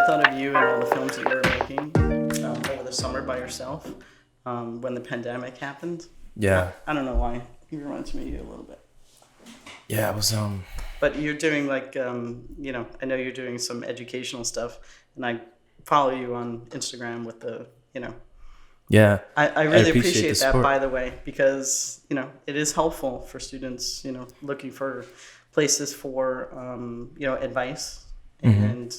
thought of you and all the films that you were making over the summer by yourself when the pandemic happened. Yeah. I don't know why. He reminds me of you a little bit. Yeah, it was But you're doing like I know you're doing some educational stuff, and I follow you on Instagram with the Yeah. I really appreciate that, support. by the way, because it is helpful for students looking for places for advice and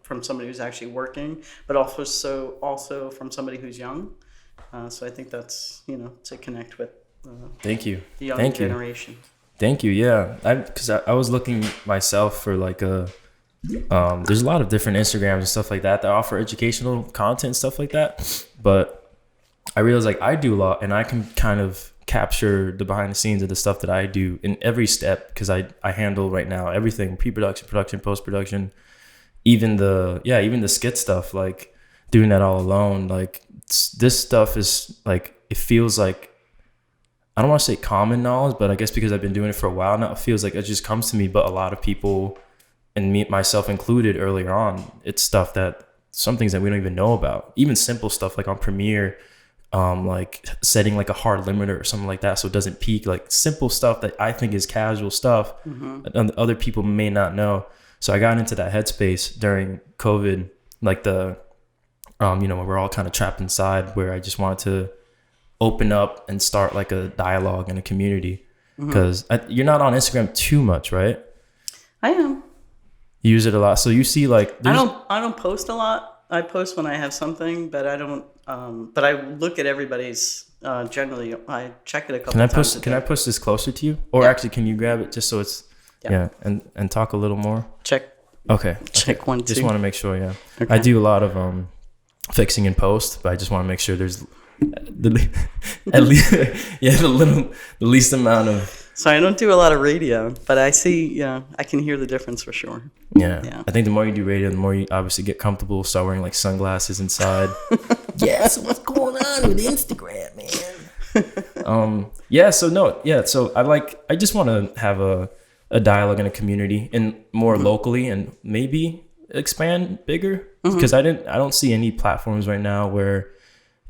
from somebody who's actually working, but also from somebody who's young. So I think that's to connect with Thank you. the younger generation. Thank you. Yeah, because I was looking myself for like there's a lot of different Instagrams and stuff like that offer educational content and stuff like that, but I realized like I do a lot, and I can kind of capture the behind the scenes of the stuff that I do in every step, because I handle right now everything: pre-production, production, post-production, even the skit stuff, like doing that all alone. Like this stuff is like, it feels like, I don't want to say common knowledge, but I guess because I've been doing it for a while now, it feels like it just comes to me. But a lot of people, and me, myself included earlier on, it's stuff that, some things that we don't even know about. Even simple stuff like on Premiere, like setting like a hard limiter or something like that so it doesn't peak. Like simple stuff that I think is casual stuff that other people may not know. So I got into that headspace during COVID, like when we're all kind of trapped inside, where I just wanted to open up and start like a dialogue in a community, because you're not on Instagram too much, right? I am. You use it a lot, so you see like I don't post a lot. I post when I have something, but I don't. But I look at everybody's. Generally, I check it a couple times. Can I push this closer to you, or actually, can you grab it just so it's and talk a little more? Check. Okay. Check 1 2. Just want to make sure. Yeah. Okay. I do a lot of fixing in post, but I just want to make sure there's the least amount of. So I don't do a lot of radio, but I see, I can hear the difference for sure. Yeah. I think the more you do radio, the more you obviously get comfortable, start wearing like sunglasses inside. So what's going on with Instagram, man? So I just want to have a dialogue in a community, and more locally, and maybe expand bigger, because I don't see any platforms right now where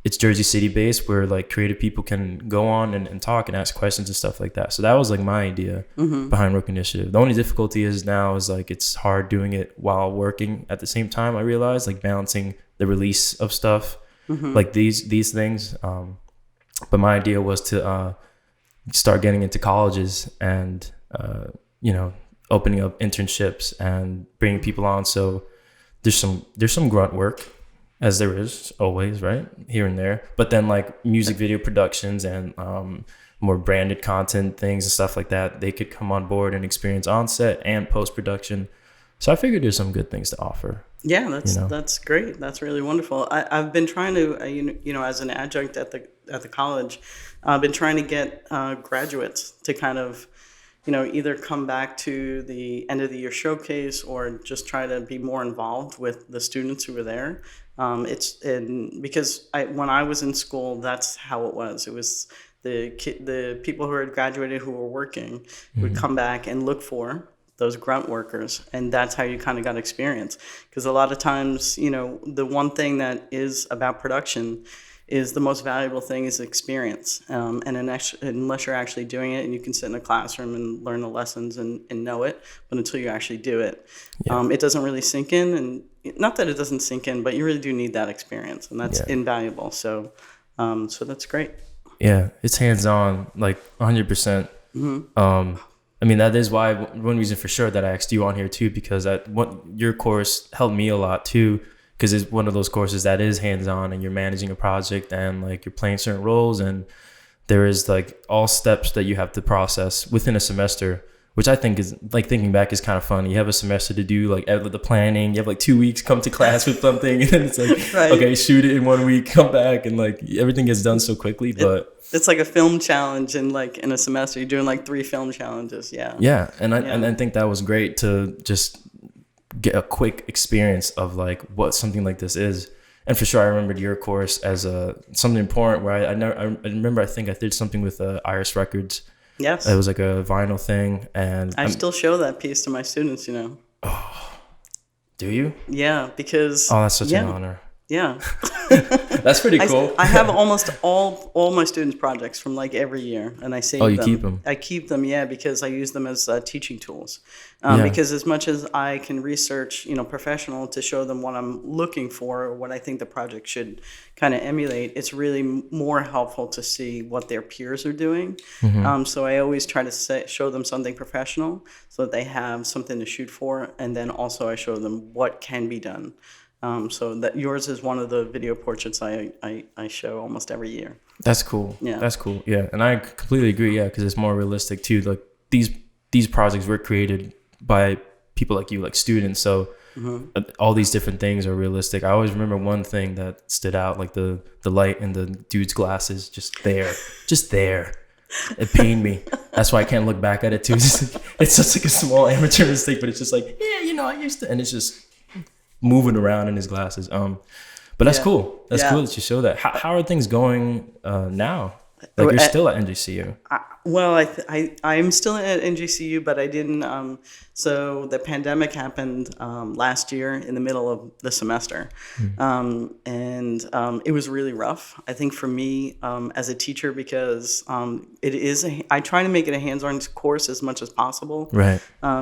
it's Jersey City based, where like creative people can go on and talk and ask questions and stuff like that. So that was like my idea behind ROQ Initiative. The only difficulty is like it's hard doing it while working at the same time. I realized, like, balancing the release of stuff like these things. But my idea was to start getting into colleges and opening up internships and bringing people on. So there's some grunt work, as there is always, right, here and there, but then like music video productions and more branded content things and stuff like that, they could come on board and experience on set and post-production. So I figured there's some good things to offer. Yeah, that's great. That's really wonderful. I've been trying to, as an adjunct at the college, I've been trying to get graduates to kind of, either come back to the end of the year showcase, or just try to be more involved with the students who were there. Because when I was in school, that's how it was. It was the people who had graduated who were working would come back and look for those grunt workers, and that's how you kind of got experience. Because a lot of times, the one thing that is about production is the most valuable thing is experience. And unless you're actually doing it, and you can sit in a classroom and learn the lessons and know it, but until you actually do it, it doesn't really sink in. And not that it doesn't sink in, but you really do need that experience, and that's invaluable. So that's great. Yeah, it's hands-on, like 100%. I mean, that is why one reason for sure that I asked you on here too, because your course helped me a lot too, because it's one of those courses that is hands-on, and you're managing a project, and like you're playing certain roles, and there is like all steps that you have to process within a semester, which I think is, like, thinking back, is kind of fun. You have a semester to do like the planning. You have like 2 weeks, come to class with something, and then it's like, right. Okay, shoot it in 1 week, come back, and like everything gets done so quickly. But it's like a film challenge, and like in a semester, you're doing like 3 film challenges. Yeah, and I think that was great to just get a quick experience of like what something like this is. And for sure, I remembered your course as something important, where I remember, I think I did something with Iris Records. Yes. It was like a vinyl thing, and I still show that piece to my students, Oh, Do you? Yeah, because Oh, that's such an honor. yeah. That's pretty cool. I have almost all my students' projects from like every year, and I save Oh, you them. keep them? I keep them, yeah, because I use them as teaching tools. Yeah. Because as much as I can research, professional to show them what I'm looking for or what I think the project should kind of emulate, it's really more helpful to see what their peers are doing. So I always try to show them something professional so that they have something to shoot for, and then also I show them what can be done. So that yours is one of the video portraits I show almost every year. That's cool. Yeah. That's cool. Yeah. And I completely agree. Yeah. Because it's more realistic too. Like these projects were created by people like you, like students. So all these different things are realistic. I always remember one thing that stood out, like the light in the dude's glasses, just there. It pained me. That's why I can't look back at it too. It's just like a small amateur mistake, but it's just like, yeah, I used to, and it's just moving around in his glasses. But that's cool. That's cool that you show that. How are things going now? Like you're still at NJCU. I'm still at NJCU, but I didn't. So the pandemic happened last year in the middle of the semester, and it was really rough. I think for me as a teacher, because I try to make it a hands-on course as much as possible, right?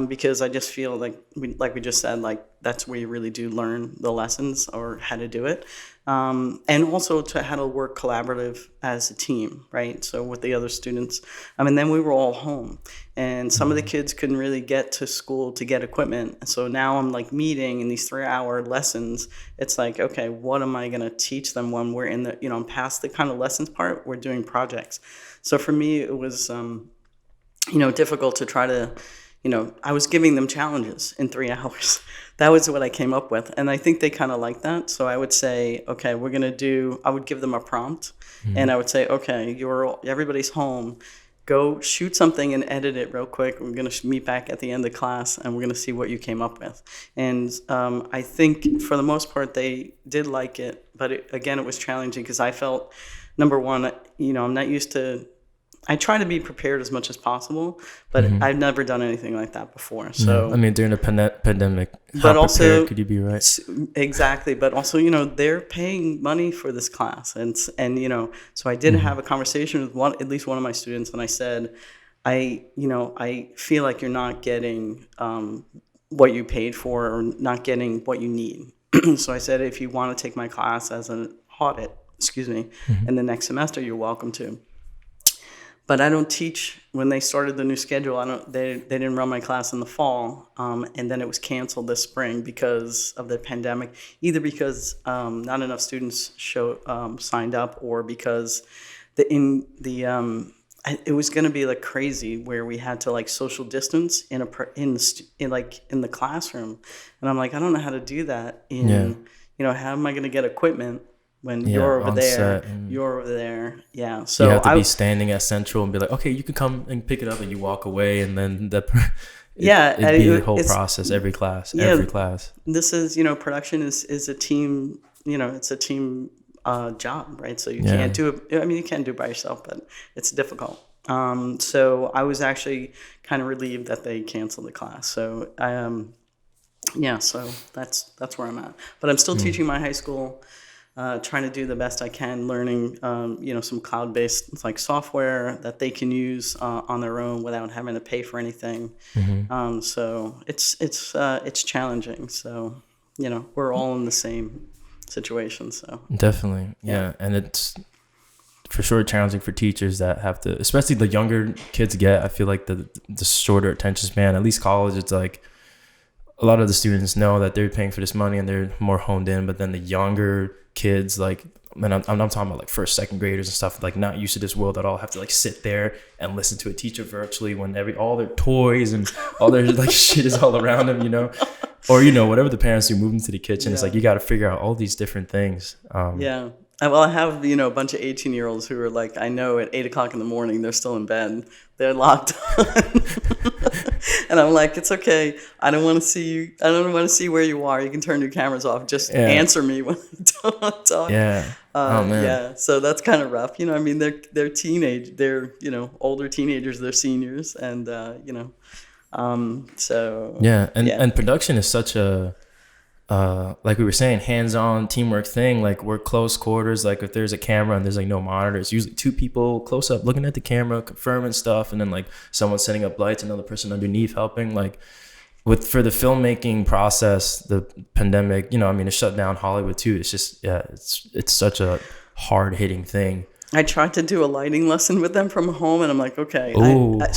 Because I just feel like we just said, like that's where you really do learn the lessons or how to do it. And also to how to work collaborative as a team, right? So with the other students, and then we were all home, and some of the kids couldn't really get to school to get equipment. So now I'm like meeting in these 3-hour lessons. It's like, okay, what am I gonna teach them when we're in the, I'm past the kind of lessons part, we're doing projects. So for me, it was, difficult to try to, I was giving them challenges in 3 hours. That was what I came up with. And I think they kind of like that. So I would say, okay, I would give them a prompt and I would say, okay, everybody's home. Go shoot something and edit it real quick. We're going to meet back at the end of class and we're going to see what you came up with. And I think for the most part, they did like it. But it was challenging because I felt, number one, I'm not used to, I try to be prepared as much as possible, but I've never done anything like that before. So I mean, during the pandemic, but how also, prepared could you be, right? Exactly. But also, they're paying money for this class, and so I did have a conversation with at least one of my students, and I said, I feel like you're not getting what you paid for, or not getting what you need. So I said, if you want to take my class as an audit, in the next semester, you're welcome to. But I don't teach. When they started the new schedule, they didn't run my class in the fall, and then it was canceled this spring because of the pandemic. Either because not enough students signed up, or because it was going to be like crazy where we had to like social distance in the classroom, and I'm like, I don't know how to do that. How am I going to get equipment? When you're over there, you're over there. Yeah. So you have to be standing at Central and be like, okay, you can come and pick it up, and you walk away, and then it'd be the whole process, every class. This is, production is a team, it's a team job, right? So you can't do it. I mean, you can do it by yourself, but it's difficult. So I was actually kind of relieved that they canceled the class. So so that's where I'm at. But I'm still teaching my high school. Trying to do the best I can, learning, some cloud-based like software that they can use on their own without having to pay for anything. So it's challenging. So we're all in the same situation. So definitely, yeah, and it's for sure challenging for teachers that have to, especially the younger kids get. I feel like the shorter attention span. At least college, it's like a lot of the students know that they're paying for this money and they're more honed in, but then the younger kids, like, and I'm talking about like first, second graders and stuff, like not used to this world at all, have to like sit there and listen to a teacher virtually when all their toys and all their like shit is all around them, or whatever the parents do, move them to the kitchen. It's like you got to figure out all these different things. Well, I have, a bunch of 18-year-olds who are like, I know at 8 o'clock in the morning, they're still in bed. They're locked on. And I'm like, it's okay. I don't want to see you. I don't want to see where you are. You can turn your cameras off. Just answer me when I don't talk. Yeah. Oh, man. Yeah. So that's kind of rough. I mean, they're teenage. They're, older teenagers. They're seniors. And, so. Yeah. And production is such a like we were saying, hands-on teamwork thing. Like we're close quarters. Like if there's a camera and there's like no monitor, it's usually two people close up looking at the camera, confirming stuff, and then like someone setting up lights, another person underneath helping. Like for the filmmaking process, the pandemic, I mean, it shut down Hollywood too. It's just, it's such a hard-hitting thing. I tried to do a lighting lesson with them from home, and I'm like, okay. Ooh, I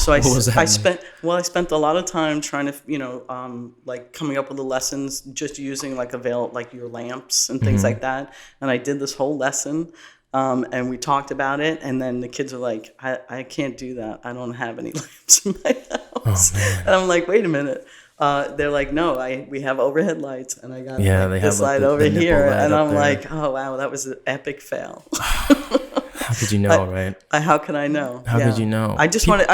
spent a lot of time trying to, like coming up with the lessons, just using like your lamps and things like that. And I did this whole lesson, and we talked about it. And then the kids are like, I can't do that. I don't have any lamps in my house. Oh, and I'm like, wait a minute. They're like, no, we have overhead lights, and I got they this have light the over here, and I'm there. like, oh wow, that was an epic fail. How could you know, right? How could I know? How could you know? I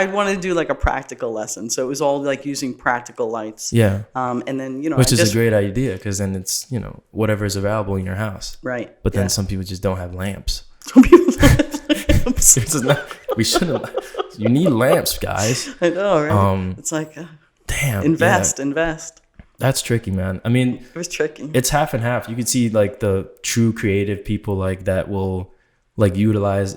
wanted to do like a practical lesson, so it was all like using practical lights. Yeah. And then which is a great idea, because then it's whatever is available in your house. Right. But then some people just don't have lamps. Some people don't have lamps. We shouldn't. You need lamps, guys. I know, right? It's like, damn. Invest. That's tricky, man. I mean, it was tricky. It's half and half. You can see like the true creative people like that will like utilize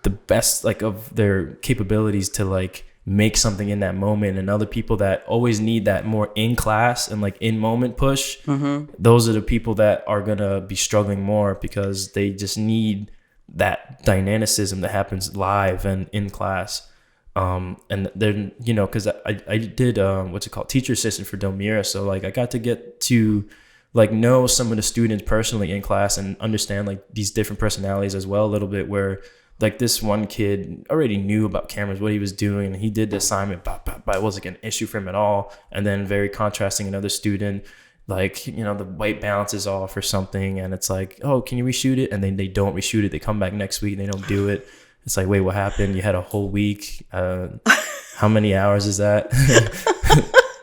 the best like of their capabilities to like make something in that moment, and other people that always need that more in class and like in moment push. Those are the people that are gonna be struggling more, because they just need that dynamicism that happens live and in class. And then because I did what's it called, teacher assistant for Delmira, so like I got to get to like know some of the students personally in class and understand like these different personalities as well a little bit, where like this one kid already knew about cameras, what he was doing, and he did the assignment, but it wasn't an issue for him at all. And then very contrasting, another student, like, the white balance is off or something, and it's like, oh, can you reshoot it? And then they don't reshoot it. They come back next week and they don't do it. It's like, wait, what happened? You had a whole week. How many hours is that?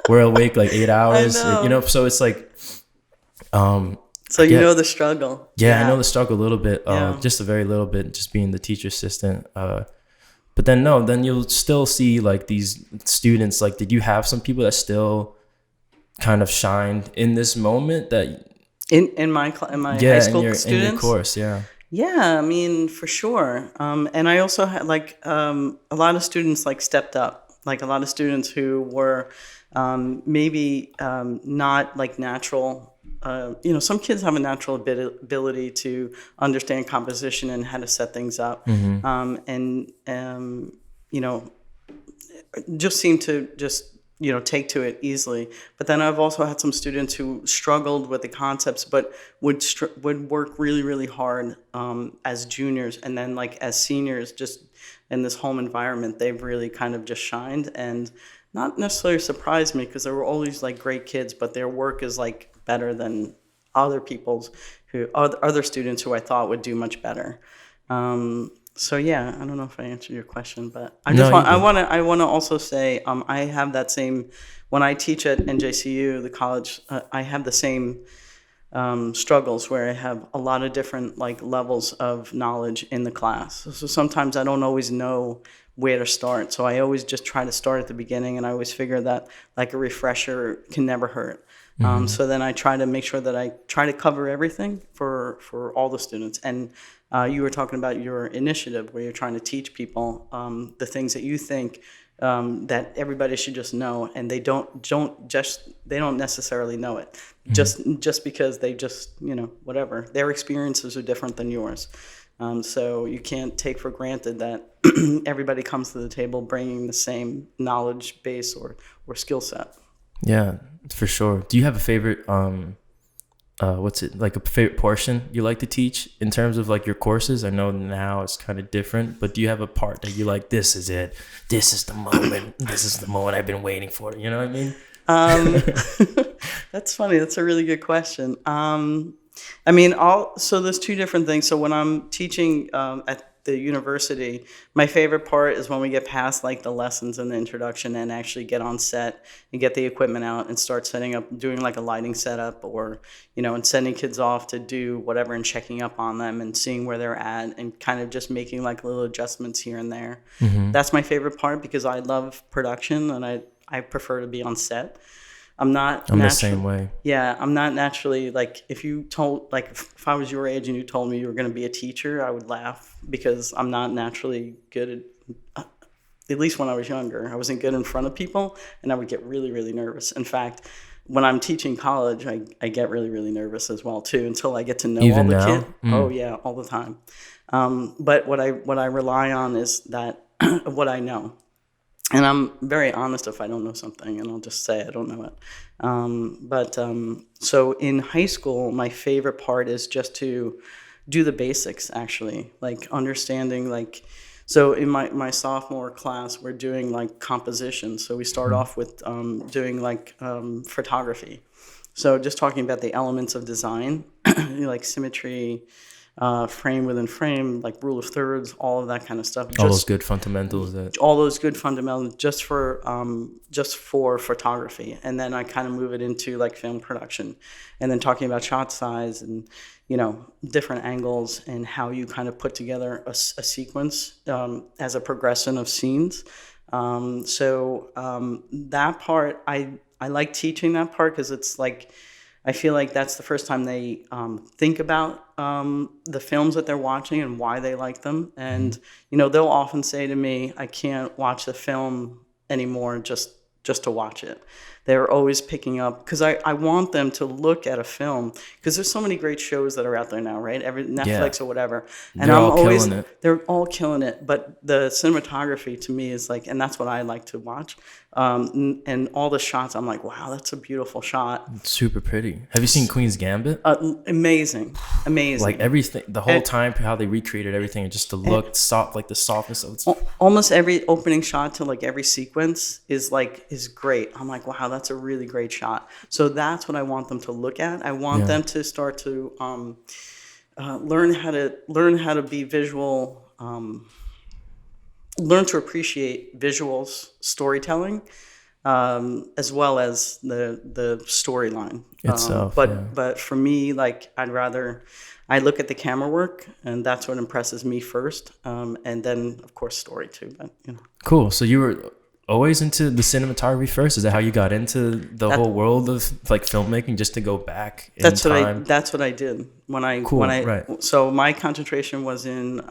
We're awake like 8 hours, so it's like, so the struggle. Yeah, I know the struggle a little bit, just a very little bit, just being the teacher assistant. But then you'll still see like these students. Like, did you have some people that still kind of shined in this moment that in my high school students? In your course, yeah. Yeah, I mean, for sure. And I also had like a lot of students like stepped up, like a lot of students who were maybe not like natural. Some kids have a natural ability to understand composition and how to set things up, just seem to just take to it easily. But then I've also had some students who struggled with the concepts, but would work really, really hard as juniors, and then like as seniors, just in this home environment, they've really kind of just shined, and not necessarily surprised me, because they were always like great kids, but their work is like better than other students who I thought would do much better. So yeah, I don't know if I answered your question, but I want to also say I have that same, when I teach at NJCU, the college, I have the same struggles where I have a lot of different like levels of knowledge in the class. So sometimes I don't always know where to start. So I always just try to start at the beginning, and I always figure that like a refresher can never hurt. So then I try to make sure that I try to cover everything for all the students. And you were talking about your initiative where you're trying to teach people the things that you think that everybody should just know, and they don't necessarily know it just because they just whatever, their experiences are different than yours. So you can't take for granted that everybody comes to the table bringing the same knowledge base or skill set. Yeah, for sure. Do you have a favorite a favorite portion you like to teach in terms of like your courses? I know now it's kind of different, but do you have a part that you like, this is it, this is the moment, this is the moment I've been waiting for, you know what I mean? That's funny. That's a really good question. So there's two different things. So when I'm teaching at the university, my favorite part is when we get past like the lessons and the introduction and actually get on set and get the equipment out and start setting up, doing like a lighting setup, or and sending kids off to do whatever and checking up on them and seeing where they're at and kind of just making like little adjustments here and there. That's my favorite part, because I love production and I prefer to be on set. I'm not I'm the same way. Yeah, I'm not naturally like, if you told, like, if I was your age and you told me you were going to be a teacher, I would laugh, because I'm not naturally good at least when I was younger. I wasn't good in front of people, and I would get really, really nervous. In fact, when I'm teaching college, I get really, really nervous as well too, until I get to know all Even the now? kids. Oh yeah, all the time. But what I rely on is that what I know. And I'm very honest if I don't know something, and I'll just say I don't know it. So in high school, my favorite part is just to do the basics, actually, like understanding, like, so in my sophomore class, we're doing like composition. So we start off with doing like photography. So just talking about the elements of design, like symmetry, frame within frame, like rule of thirds, all of that kind of stuff. All those good fundamentals that. All those good fundamentals just for photography. And then I kind of move it into like film production, and then talking about shot size and, different angles, and how you kind of put together a sequence as a progression of scenes. That part, I like teaching that part, because it's like, I feel like that's the first time they think about the films that they're watching and why they like them. And, they'll often say to me, I can't watch the film anymore just to watch it. They're always picking up, because I want them to look at a film, because there's so many great shows that are out there now, right? Every Netflix or whatever. And they're all killing it. They're all killing it. But the cinematography to me is like, and that's what I like to watch. And all the shots, I'm like, wow, that's a beautiful shot. It's super pretty. Have you seen Queen's Gambit? Amazing. Like everything, the whole time, how they recreated everything, and just the look, soft, like the softness of it. Almost every opening shot to like every sequence is great. I'm like, wow, that's a really great shot. So that's what I want them to look at. I want them to start to learn how to be visual. Learn to appreciate visuals, storytelling, as well as the storyline itself. But for me, like, I look at the camera work, and that's what impresses me first, and then of course story too. But Cool. So you were always into the cinematography first? Is that how you got into the whole world of like filmmaking, just to go back in time? That's what I did Right. So my concentration was in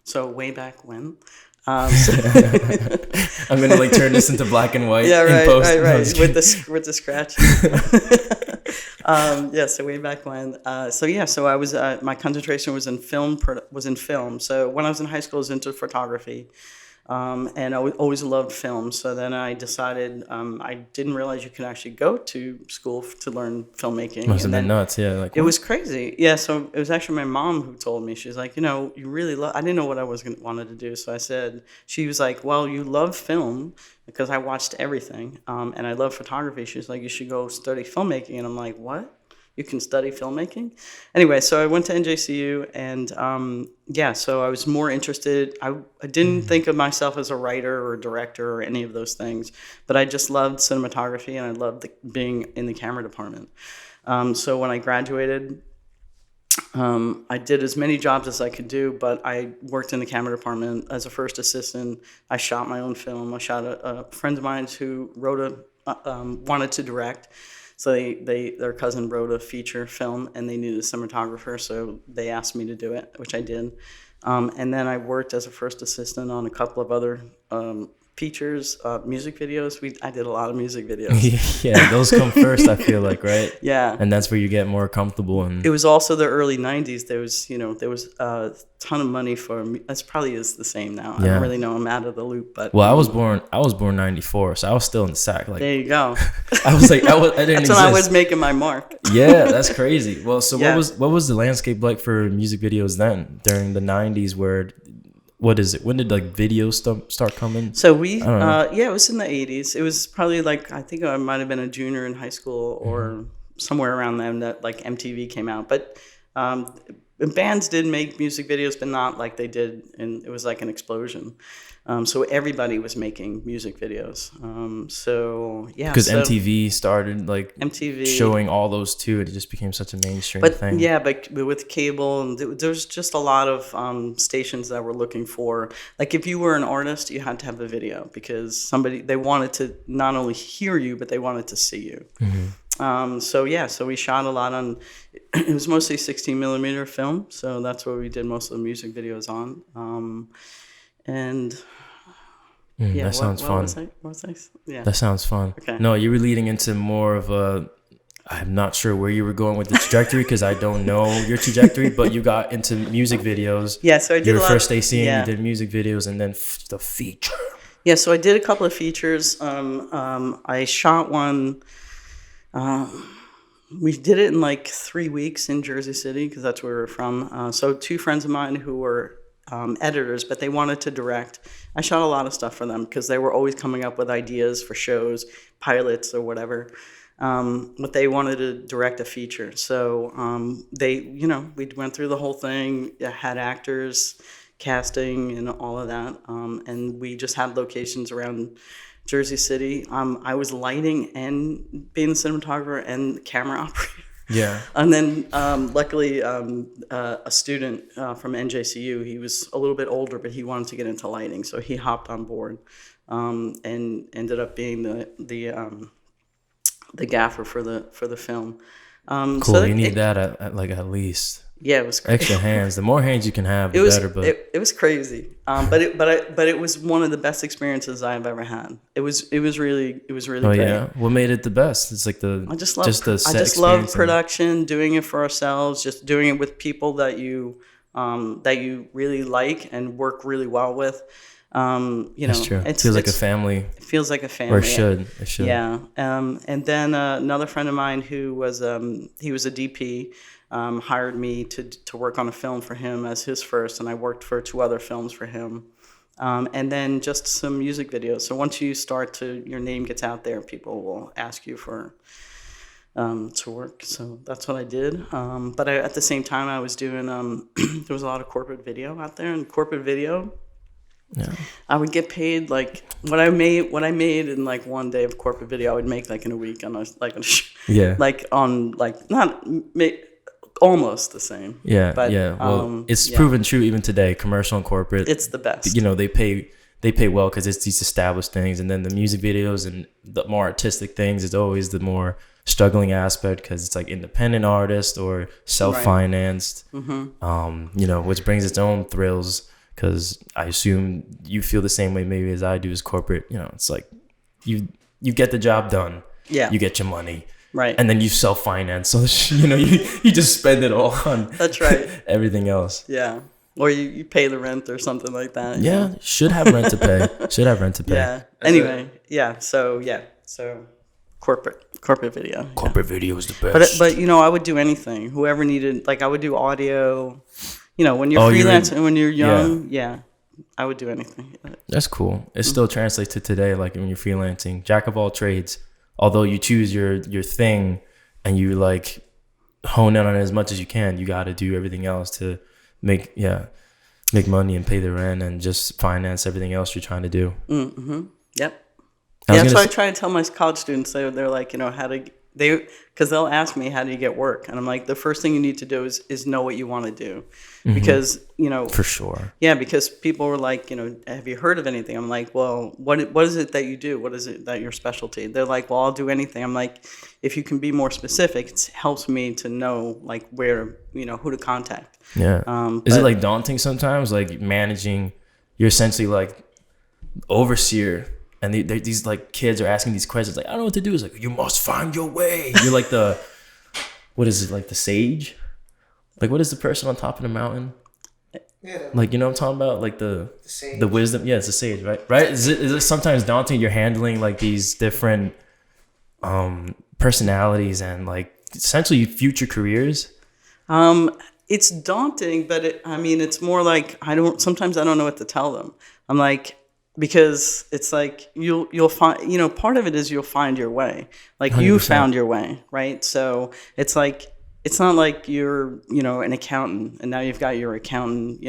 so way back when. I'm gonna like turn this into black and white. Yeah, right, in post. right. With the scratches. So way back when. So I was my concentration was in film. So when I was in high school, I was into photography. And I always loved film. So then I decided, I didn't realize you could actually go to school to learn filmmaking. Must have been nuts, yeah. Like, it was crazy. Yeah, so it was actually my mom who told me. She's like, you really love, I didn't know what I wanted to do. So I said, she was like, well, you love film, because I watched everything. And I love photography. She's like, you should go study filmmaking. And I'm like, what? You can study filmmaking? Anyway, so I went to NJCU, and so I was more interested. I didn't think of myself as a writer or a director or any of those things, but I just loved cinematography, and I loved being in the camera department. So when I graduated, I did as many jobs as I could do, but I worked in the camera department as a first assistant. I shot my own film. I shot a friend of mine who wanted to direct. So their cousin wrote a feature film, and they needed a cinematographer, so they asked me to do it, which I did. And then I worked as a first assistant on a couple of other features, music videos. I did a lot of music videos. Yeah, those come first, I feel like, right? Yeah. And that's where you get more comfortable. And it was also the early 90s. There was a ton of money for, that's probably is the same now. I don't really know. I'm out of the loop, but. Well, I was born 94, so I was still in the sack. Like, there you go. I was like, I didn't That's exist. when I was making my mark. Yeah, that's crazy. Well, so what was the landscape like for music videos then during the 90s, where, what is it? When did like videos start coming? So it was in the 80s. It was probably like, I think I might have been a junior in high school or somewhere around then that like MTV came out. But bands did make music videos, but not like they did, and it was like an explosion. So everybody was making music videos. So yeah, Because so MTV started like MTV showing all those too. It just became such a mainstream but thing. yeah, but with cable, and there's just a lot of stations that were looking for, like, if you were an artist, you had to have a video because they wanted to not only hear you, but they wanted to see you. So yeah, so we shot a lot on. It was mostly 16 millimeter film, so that's what we did most of the music videos on. And yeah, That sounds fun. What was I? Yeah, That sounds fun. Okay. No, you were leading into more of a. I'm not sure where you were going with the trajectory because I don't know your trajectory, but you got into music videos. Yeah, so I did your a lot first of, AC, yeah. you did music videos, and then the feature. Yeah, so I did a couple of features. I shot one. We did it in like 3 weeks in Jersey City because that's where we were from. So two friends of mine who were editors, but they wanted to direct. I shot a lot of stuff for them because they were always coming up with ideas for shows, pilots or whatever. But they wanted to direct a feature. So we went through the whole thing, had actors, casting, and all of that. And we just had locations around Jersey City. I was lighting and being the cinematographer and camera operator. Yeah. And then luckily a student from NJCU, he was a little bit older, but he wanted to get into lighting. So he hopped on board and ended up being the gaffer for the film. Cool. So you need that at least. Yeah, it was crazy. Extra hands. The more hands you can have, the better. But it was crazy. But it was one of the best experiences I've ever had. It was really oh great. yeah, what made it the best? It's like I just love production, doing it for ourselves, just doing it with people that you really like and work really well with. That's true. It feels like a family. It feels like a family. Or it should. Yeah. And then another friend of mine who was he was a DP. Hired me to work on a film for him as his first, and I worked for 2 other films for him, and then just some music videos. So once you start your name gets out there, people will ask you for to work. So that's what I did. But at the same time, I was doing there was a lot of corporate video out there, and corporate video. Yeah. I would get paid like what I made in like one day of corporate video. I would make like in a week on almost the same. Yeah, but, yeah. Well, it's proven true even today. Commercial and corporate, it's the best. They pay well because it's these established things, and then the music videos and the more artistic things is always the more struggling aspect because it's like independent artist or self-financed. Right. Which brings its own thrills because I assume you feel the same way maybe as I do as corporate. It's like you get the job done. Yeah. You get your money. Right. And then you self-finance. So, you just spend it all on that's right. everything else. Yeah. Or you pay the rent or something like that. Yeah. Should have rent to pay. Yeah. Anyway. Yeah. So corporate video. Corporate video is the best. But I would do anything. Whoever needed, like I would do audio. When you're freelancing, when you're young, yeah, I would do anything. That's cool. It still translates to today, like when you're freelancing, jack of all trades. Although you choose your thing and you like hone in on it as much as you can, you got to do everything else to make money and pay the rent and just finance everything else you're trying to do. Mm-hmm. Yep. That's why I try to tell my college students. They're like, because they'll ask me, how do you get work? And I'm like, the first thing you need to do is know what you want to do. Because, For sure. Yeah, because people were like, have you heard of anything? I'm like, well, what is it that you do? What is it that your specialty? They're like, well, I'll do anything. I'm like, if you can be more specific, it helps me to know like where, who to contact. Yeah. Is it like daunting sometimes? Like managing, you're essentially like overseer. And these like kids are asking these questions like, I don't know what to do. It's like, you must find your way. You're like what is it, like the sage? Like what is the person on top of the mountain? Yeah. Like, what I'm talking about? Like the wisdom. Yeah, it's a sage, right? Right? Is it sometimes daunting? You're handling like these different personalities and like essentially future careers. It's daunting, but it's more like sometimes I don't know what to tell them. I'm like, because it's like you'll find, part of it is you'll find your way. Like 100%. You found your way, right? So it's like it's not like you're, an accountant and now you've got your accountant,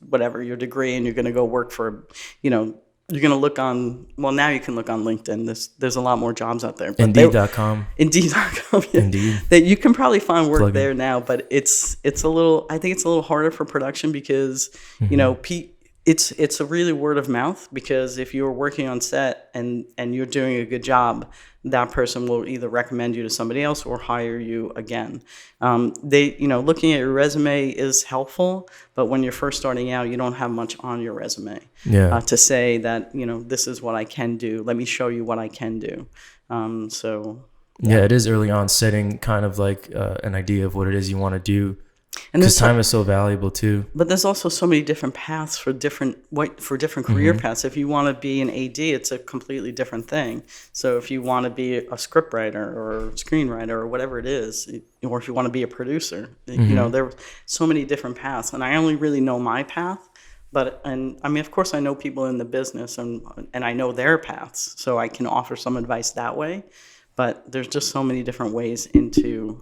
whatever, your degree, and you're going to go work for, you're going to look on, well, now you can look on LinkedIn. There's a lot more jobs out there. But Indeed.com. Indeed.com. Yeah. Indeed. That you can probably find work Plug in. there now, but I think it's a little harder for production because, it's a really word of mouth, because if you're working on set and you're doing a good job, that person will either recommend you to somebody else or hire you again. Looking at your resume is helpful, but when you're first starting out, you don't have much on your resume to say that, this is what I can do. Let me show you what I can do. Yeah, it is early on setting kind of like an idea of what it is you want to do. Because time is so valuable too. But there's also so many different paths for different career paths. If you want to be an AD, it's a completely different thing. So if you want to be a scriptwriter or screenwriter or whatever it is, or if you want to be a producer, there are so many different paths. And I only really know my path. Of course, I know people in the business and I know their paths, so I can offer some advice that way. But there's just so many different ways into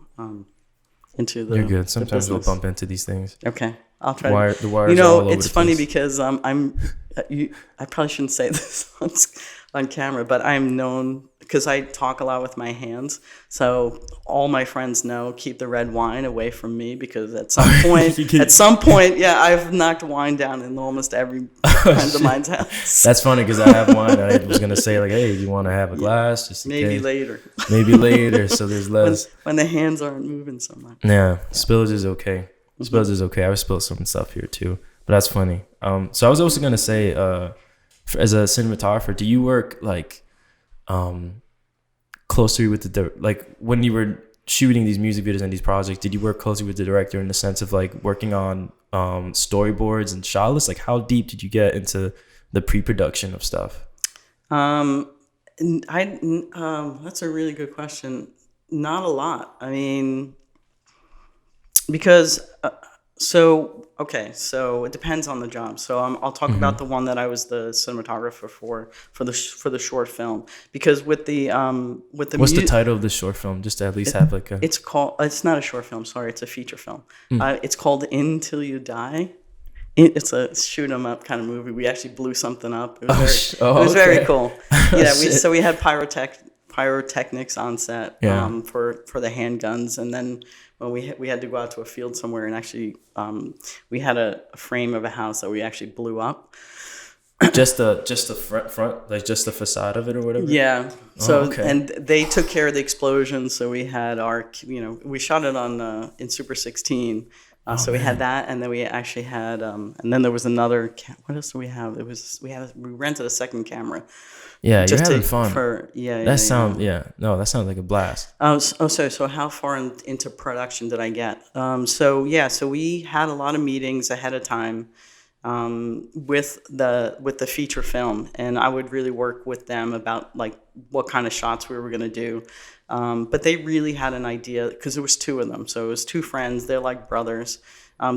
the. You're good. Sometimes we'll bump into these things. Okay, I'll try. The wires are all over it's the funny place. because I probably shouldn't say this on camera, but I'm known because I talk a lot with my hands. So all my friends know, keep the red wine away from me, because at some point, I've knocked wine down in almost every friend of mine's house. That's funny because I have wine. I was gonna say like, hey, do you want to have a glass? Just maybe later. Maybe later, so there's less. When the hands aren't moving so much. Yeah, spillage is okay. Spillage is okay. I would spill some stuff here too, but that's funny. So I was also gonna say, as a cinematographer, do you work like closely with when you were shooting these music videos and these projects, did you work closely with the director in the sense of like working on storyboards and shot lists? Like how deep did you get into the pre-production of stuff? That's a really good question. Not a lot. I mean, because so it depends on the job. So I'll talk about the one that I was the cinematographer for the short film, because with the what's the title of the short film, just to at least have like a. It's not a short film. Sorry, it's a feature film. It's called Until You Die. It's a shoot 'em up kind of movie. We actually blew something up. It was very cool. Yeah, we had pyrotechnics on set for the handguns, and then when we had to go out to a field somewhere, and actually we had a frame of a house that we actually blew up. Just the front, like just the facade of it or whatever. Yeah. So and they took care of the explosion. So we had we shot it on in Super 16. So we had that, and then we actually had, and then there was another. What else do we have? We rented a second camera. Yeah, you're having fun. That sounds like a blast. So how far into production did I get? So we had a lot of meetings ahead of time with the feature film, and I would really work with them about like what kind of shots we were going to do. But they really had an idea, because there was two of them. So it was two friends. They're like brothers.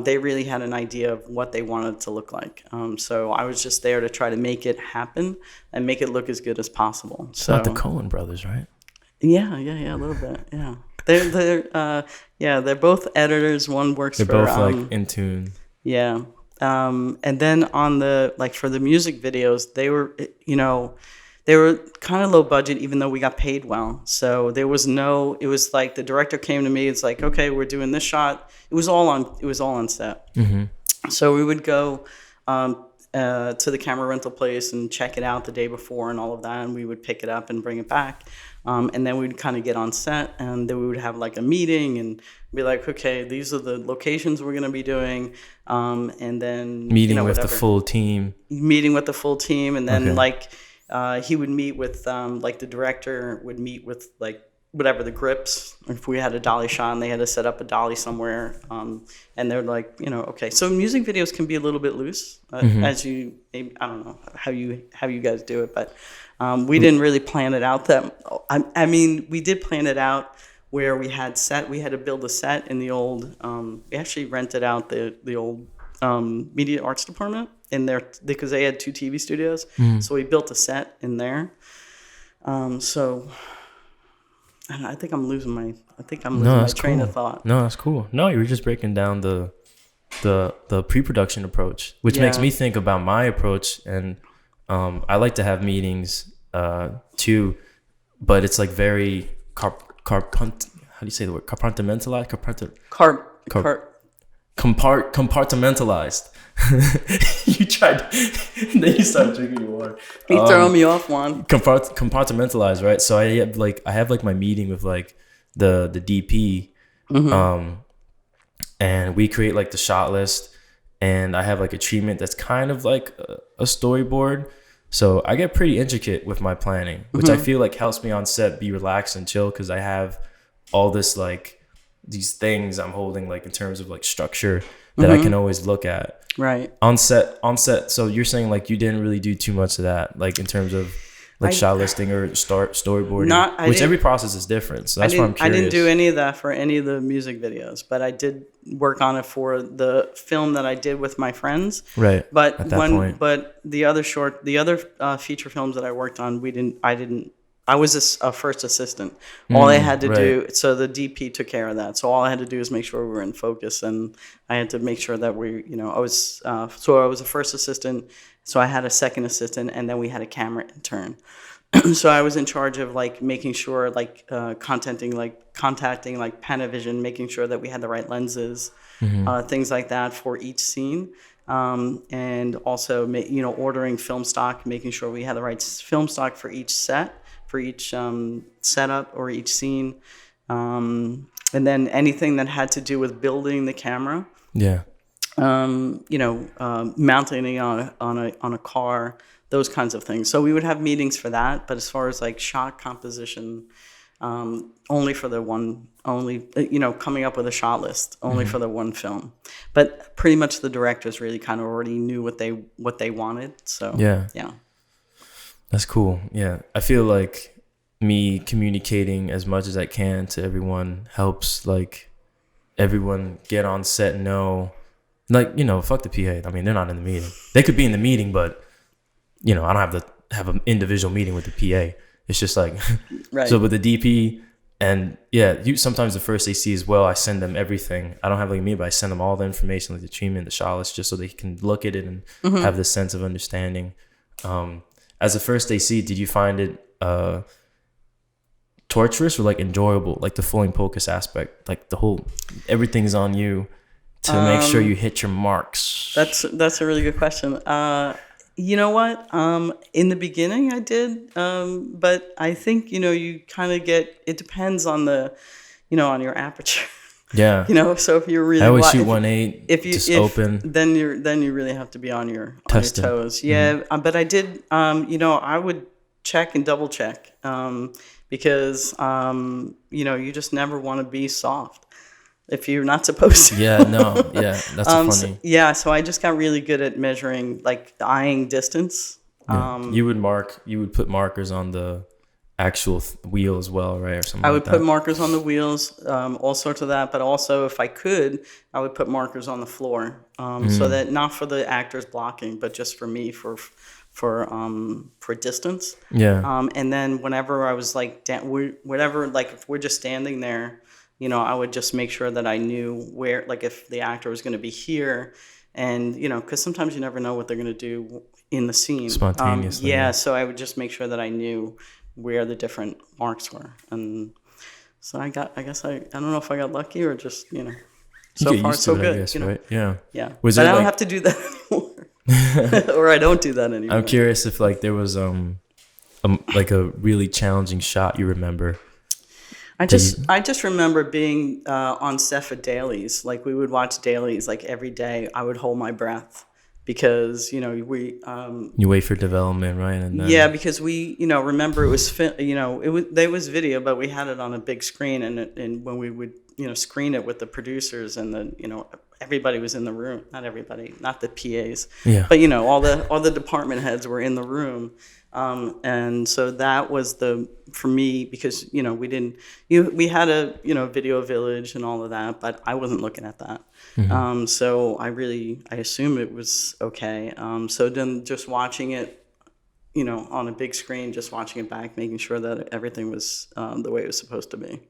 They really had an idea of what they wanted it to look like. So I was just there to try to make it happen and make it look as good as possible. So not the Coen brothers, right? Yeah, a little bit. Yeah, they're both editors. One works. They're both like in tune. Yeah. And then on for the music videos, they were kind of low budget, even though we got paid well. So it was like the director came to me. It's like, okay, we're doing this shot. It was all on set. Mm-hmm. So we would go to the camera rental place and check it out the day before and all of that. And we would pick it up and bring it back. And then we'd kind of get on set, and then we would have like a meeting and be like, okay, these are the locations we're going to be doing. And then meeting with the full team. And then he would meet with the director would meet with like whatever the grips, if we had a dolly shot and they had to set up a dolly somewhere, and they're like, okay. So music videos can be a little bit loose, as I don't know how you guys do it, but we didn't really plan it out I mean, we did plan it out where we had to build a set in the old, we actually rented out the old media arts department in there, because they had two TV studios. So we built a set in there. So And I think I'm losing my No, that's train of cool. thought. No, that's cool. No, you were just breaking down the pre-production approach, which makes Yeah. me think about my approach. And I like to have meetings too, but it's like very how do you say the word? Compartmentalized. Compartmentalized. You tried, then you started drinking your water. You throwing me off, Juan. Compartmentalized, right? So I have like my meeting with like the DP, and we create like the shot list, and I have like a treatment that's kind of like a storyboard. So I get pretty intricate with my planning, which I feel like helps me on set be relaxed and chill, because I have all this like these things I'm holding like in terms of like structure that I can always look at. Right. On set. So you're saying like you didn't really do too much of that, like in terms of like shot listing or storyboarding, which every process is different. So that's why I'm curious. I didn't do any of that for any of the music videos, but I did work on it for the film that I did with my friends. Right. But at that point. but the other feature films that I worked on, I was a first assistant. All I had to do, so the DP took care of that. So all I had to do is make sure we were in focus, and I had to make sure that I was a first assistant. So I had a second assistant, and then we had a camera intern. So I was in charge of like making sure, like contacting like Panavision, making sure that we had the right lenses, things like that for each scene. And also, ordering film stock, making sure we had the right film stock for each set, for each setup or each scene. And then anything that had to do with building the camera. Yeah. Mounting it on a car, those kinds of things. So we would have meetings for that. But as far as like shot composition, only for the one, coming up with a shot list, only for the one film. But pretty much the directors really kind of already knew what they wanted. So yeah. That's cool. Yeah. I feel like me communicating as much as I can to everyone helps like everyone get on set and know, like, fuck the PA. I mean, they're not in the meeting. They could be in the meeting, but, I don't have to have an individual meeting with the PA. It's just like, right. So with the DP and sometimes the first AC as well, I send them everything. I don't have like me, but I send them all the information, like the treatment, the shot list, just so they can look at it and have this sense of understanding. As a first AC, did you find it torturous or like enjoyable, like the full focus aspect, like the whole everything's on you to make sure you hit your marks? That's a really good question. You know what? In the beginning, I did, but I think you kind of it depends on the, on your aperture. Yeah. So if you're really, I always shoot 1.8. If open, then you really have to be on your toes. Yeah. But I did. I would check and double check, because you just never want to be soft if you're not supposed to. Yeah. No. Yeah. That's funny. So I just got really good at measuring, like eyeing distance. Yeah. You would put markers on the actual wheel as well, right? Or something I would like that. put markers on the wheels, all sorts of that. But also, if I could, I would put markers on the floor, so that not for the actors blocking, but just for me for distance. Yeah. And then whenever I was like, if we're just standing there, I would just make sure that I knew where, like if the actor was going to be here, and because sometimes you never know what they're going to do in the scene spontaneously. So I would just make sure that I knew where the different marks were, and so I don't know if I got lucky or just so far so good. I guess, right? Yeah. But I don't have to do that anymore, or I don't do that anymore. I'm curious if like there was like a really challenging shot you remember. I just remember being on set for dailies. Like we would watch dailies like every day. I would hold my breath because you wait for development, right? And then, because we remember it was there was video, but we had it on a big screen, and when we would screen it with the producers and the everybody was in the room. Not everybody, not the PAs, but all the department heads were in the room. And so that was for me, because we had a video village and all of that, but I wasn't looking at that. So I assumed it was okay. So then just watching it on a big screen, just watching it back, making sure that everything was the way it was supposed to be.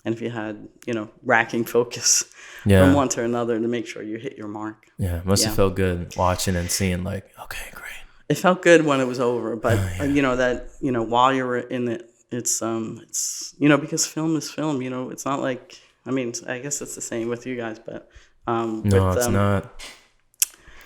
And if you had, racking focus from one to another to make sure you hit your mark. Yeah, it must have felt good watching and seeing like, okay, great. It felt good when it was over, but while you're in it, it's because film is film. It's not like, I mean, I guess it's the same with you guys, but no, it's not.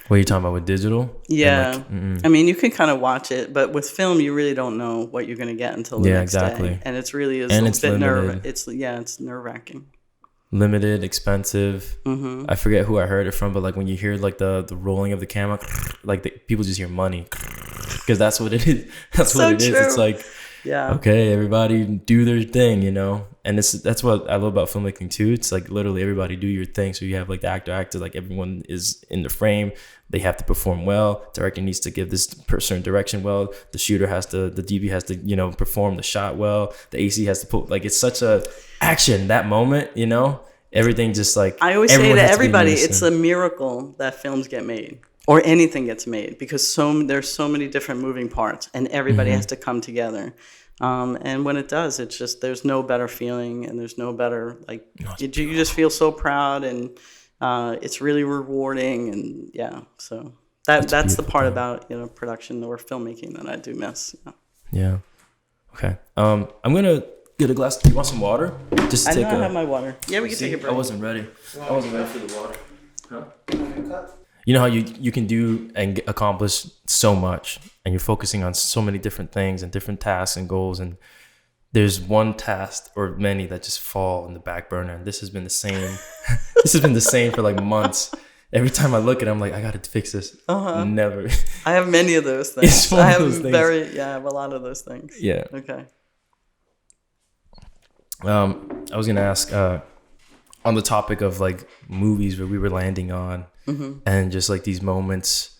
What are you talking about with digital? Yeah, I mean, you can kind of watch it, but with film, you really don't know what you're gonna get until the next day, and it's really a bit nerve. It's nerve wracking. Limited, expensive. I forget who I heard it from, but like when you hear like the rolling of the camera, like people just hear money, because that's what it is. That's what it is. It's like, okay, everybody do their thing, and that's what I love about filmmaking too. It's like literally everybody do your thing. So you have like the actor, like everyone is in the frame. They have to perform well. Director needs to give this certain direction well. The shooter the DP has to, perform the shot well. The AC has to put, like, it's such a action, that moment, everything just like, I always say to everybody, it's a miracle that films get made or anything gets made, because there's so many different moving parts and everybody has to come together. And when it does, it's just, there's no better feeling, and there's no better, like, you just feel so proud, and it's really rewarding. And so that's the part about, production or filmmaking that I do miss. Yeah. Okay. I'm going to get a glass. Do you want some water? Just I have my water. Yeah, we can take a break. I wasn't ready. I wasn't ready for the water. Huh? You know how you can do and accomplish so much, and you're focusing on so many different things and different tasks and goals, and there's one task or many that just fall in the back burner. And this has been the same. This has been the same for like months. Every time I look at it, I'm like, I got to fix this. Never. I have many of those things. I have a lot of those things. Yeah. Okay. I was gonna ask on the topic of like movies where we were landing on, and just like these moments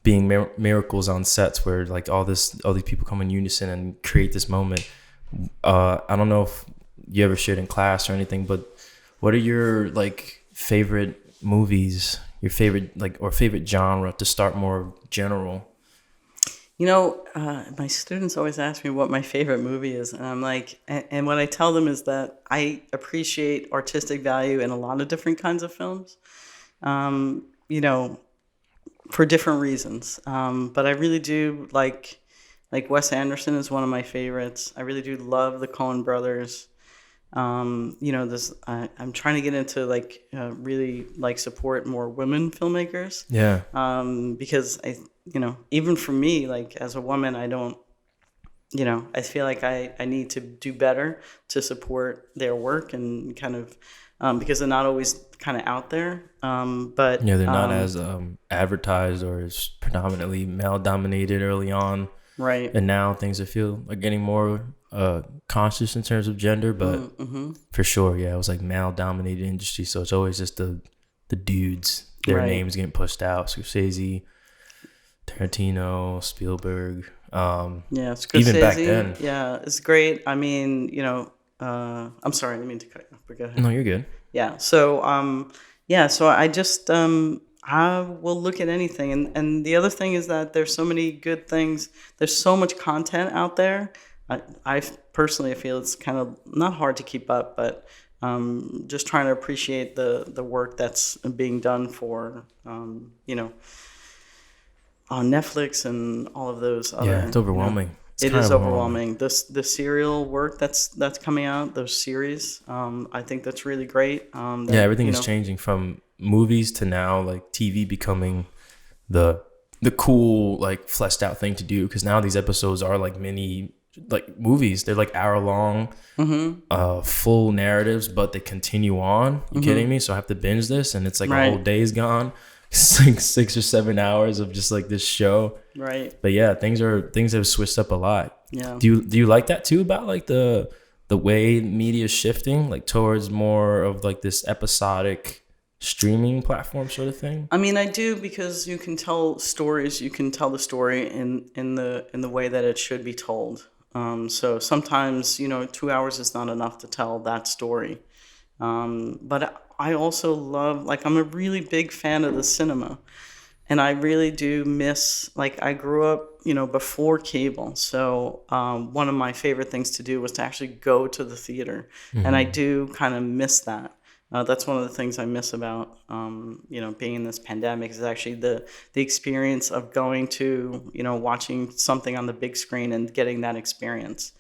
being miracles on sets where like all these people come in unison and create this moment. I don't know if you ever shared in class or anything, but what are your like favorite movies? Your favorite or favorite genre, to start more general? My students always ask me what my favorite movie is, and I'm like, and what I tell them is that I appreciate artistic value in a lot of different kinds of films, for different reasons. But I really do like Wes Anderson is one of my favorites. I really do love the Coen brothers. I'm trying to get into really support more women filmmakers. Yeah. Because even for me, like as a woman, I don't, I feel like I need to do better to support their work, and kind of, because they're not always kind of out there. But they're not as advertised, or as predominantly male dominated early on. Right. And now things I feel are getting more conscious in terms of gender, but for sure, it was like male dominated industry. So it's always just the dudes, their names getting pushed out. Scorsese, Tarantino, Spielberg. Scorsese, even back then. Yeah, it's great. I mean, I'm sorry, I didn't mean to cut you off, but go ahead. No, you're good. Yeah. So, so I just, I will look at anything. And the other thing is that there's so many good things. There's so much content out there. I personally feel it's kind of not hard to keep up, but just trying to appreciate the work that's being done for, on Netflix and all of those other. Yeah, it's overwhelming. It is overwhelming. The serial work that's coming out, those series, I think that's really great. Everything is changing from movies to now like TV becoming the cool like fleshed out thing to do, because now these episodes are like mini like movies. They're like hour long, full narratives, but they continue on. You kidding me? So I have to binge this, and it's like a whole day's gone. It's like 6 or 7 hours of just like this show. Right. But yeah, things have switched up a lot. Yeah. Do you like that too, about like the way media is shifting like towards more of like this episodic streaming platform sort of thing? I mean, I do, because you can tell stories. You can tell the story in the way that it should be told. So sometimes 2 hours is not enough to tell that story. But I also love, I'm a really big fan of the cinema, and I really do miss, I grew up before cable. So one of my favorite things to do was to actually go to the theater. And I do kind of miss that. That's one of the things I miss about, being in this pandemic is actually the experience of going to, watching something on the big screen and getting that experience.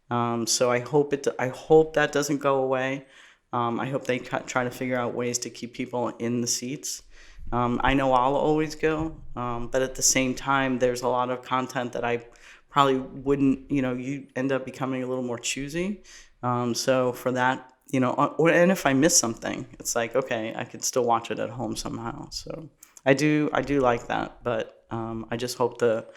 So I hope that doesn't go away. I hope they try to figure out ways to keep people in the seats. I know I'll always go, but at the same time, there's a lot of content that I probably wouldn't, you end up becoming a little more choosy. So for that, and if I miss something, it's like, okay, I could still watch it at home somehow. So I do like that, but I just hope the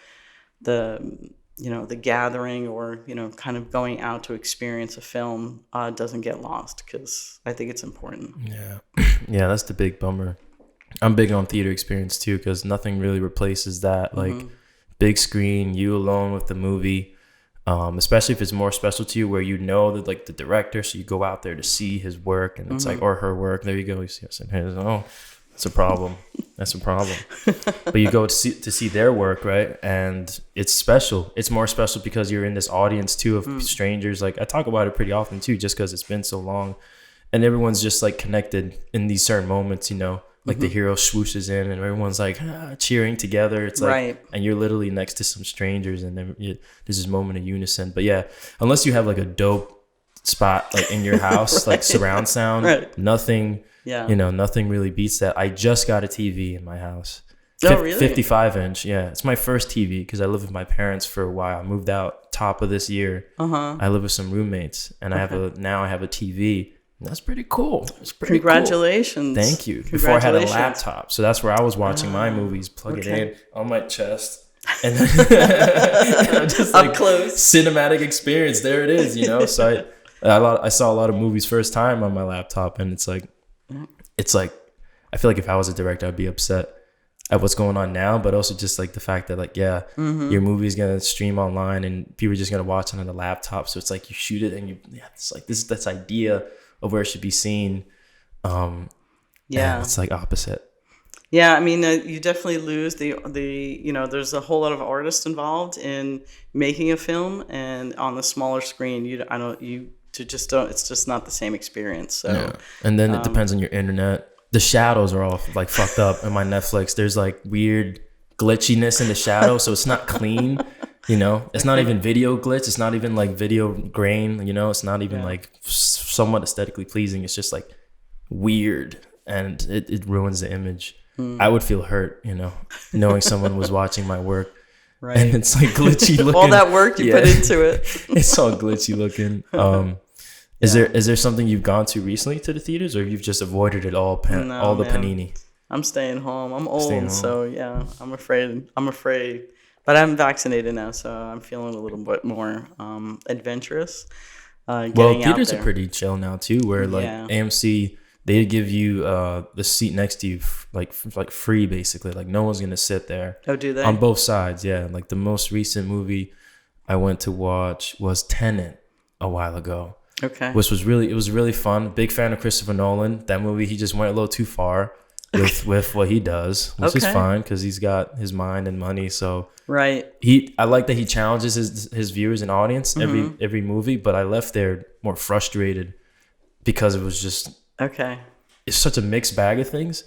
gathering or, kind of going out to experience a film doesn't get lost, because I think it's important. Yeah. Yeah, that's the big bummer. I'm big on theater experience too, because nothing really replaces that. Like big screen, you alone with the movie, especially if it's more special to you, where that like the director, so you go out there to see his work, and it's like, or her work. There you go. You see us in here. Oh, that's a problem. That's a problem. But you go to see their work, right? And it's special. It's more special because you're in this audience too of strangers. Like I talk about it pretty often too, just because it's been so long, and everyone's just like connected in these certain moments. Like the hero swooshes in and everyone's like cheering together. It's like, right. And you're literally next to some strangers, and then there's this moment of unison. But yeah, unless you have like a dope spot like in your house, right. Like surround sound, right. Nothing really beats that. I just got a TV in my house. Oh, really? 55-inch. Yeah, it's my first TV because I lived with my parents for a while. I moved out top of this year. I live with some roommates, and I have a TV. That's pretty cool. It's pretty Congratulations. Cool. Thank you. Before I had a laptop. So that's where I was watching my movies, plug it in on my chest. And then just like close. Cinematic experience. There it is, So I saw a lot of movies first time on my laptop, and it's like I feel like if I was a director, I'd be upset at what's going on now, but also just like the fact that your movie is gonna stream online and people are just gonna watch it on a laptop. So it's like you shoot it and it's like this idea of where it should be seen. It's like opposite. Yeah, I mean, you definitely lose the there's a whole lot of artists involved in making a film, and on the smaller screen, it's just not the same experience. So, yeah. And then it depends on your internet. The shadows are all like fucked up in my Netflix. There's like weird glitchiness in the shadow, so it's not clean. It's not even video glitch. It's not even like video grain. It's not even like somewhat aesthetically pleasing. It's just like weird, and it ruins the image. I would feel hurt, knowing someone was watching my work, right? And it's like glitchy looking. All that work you put into it. It's all glitchy looking. Is there something you've gone to recently to the theaters, or you've just avoided it all? All the panini. I'm staying home. I'm old, so yeah. I'm afraid. But I'm vaccinated now, so I'm feeling a little bit more adventurous. Theaters are pretty chill now too, where AMC, they give you the seat next to you like free, basically. Like no one's gonna sit there. Oh, do they? On both sides, yeah. Like the most recent movie I went to watch was Tenet a while ago. Okay. Which was really fun. Big fan of Christopher Nolan. That movie, he just went a little too far with what he does, which is fine because he's got his mind and money. So right. I like that he challenges his viewers and audience every movie, but I left there more frustrated because it was just it's such a mixed bag of things.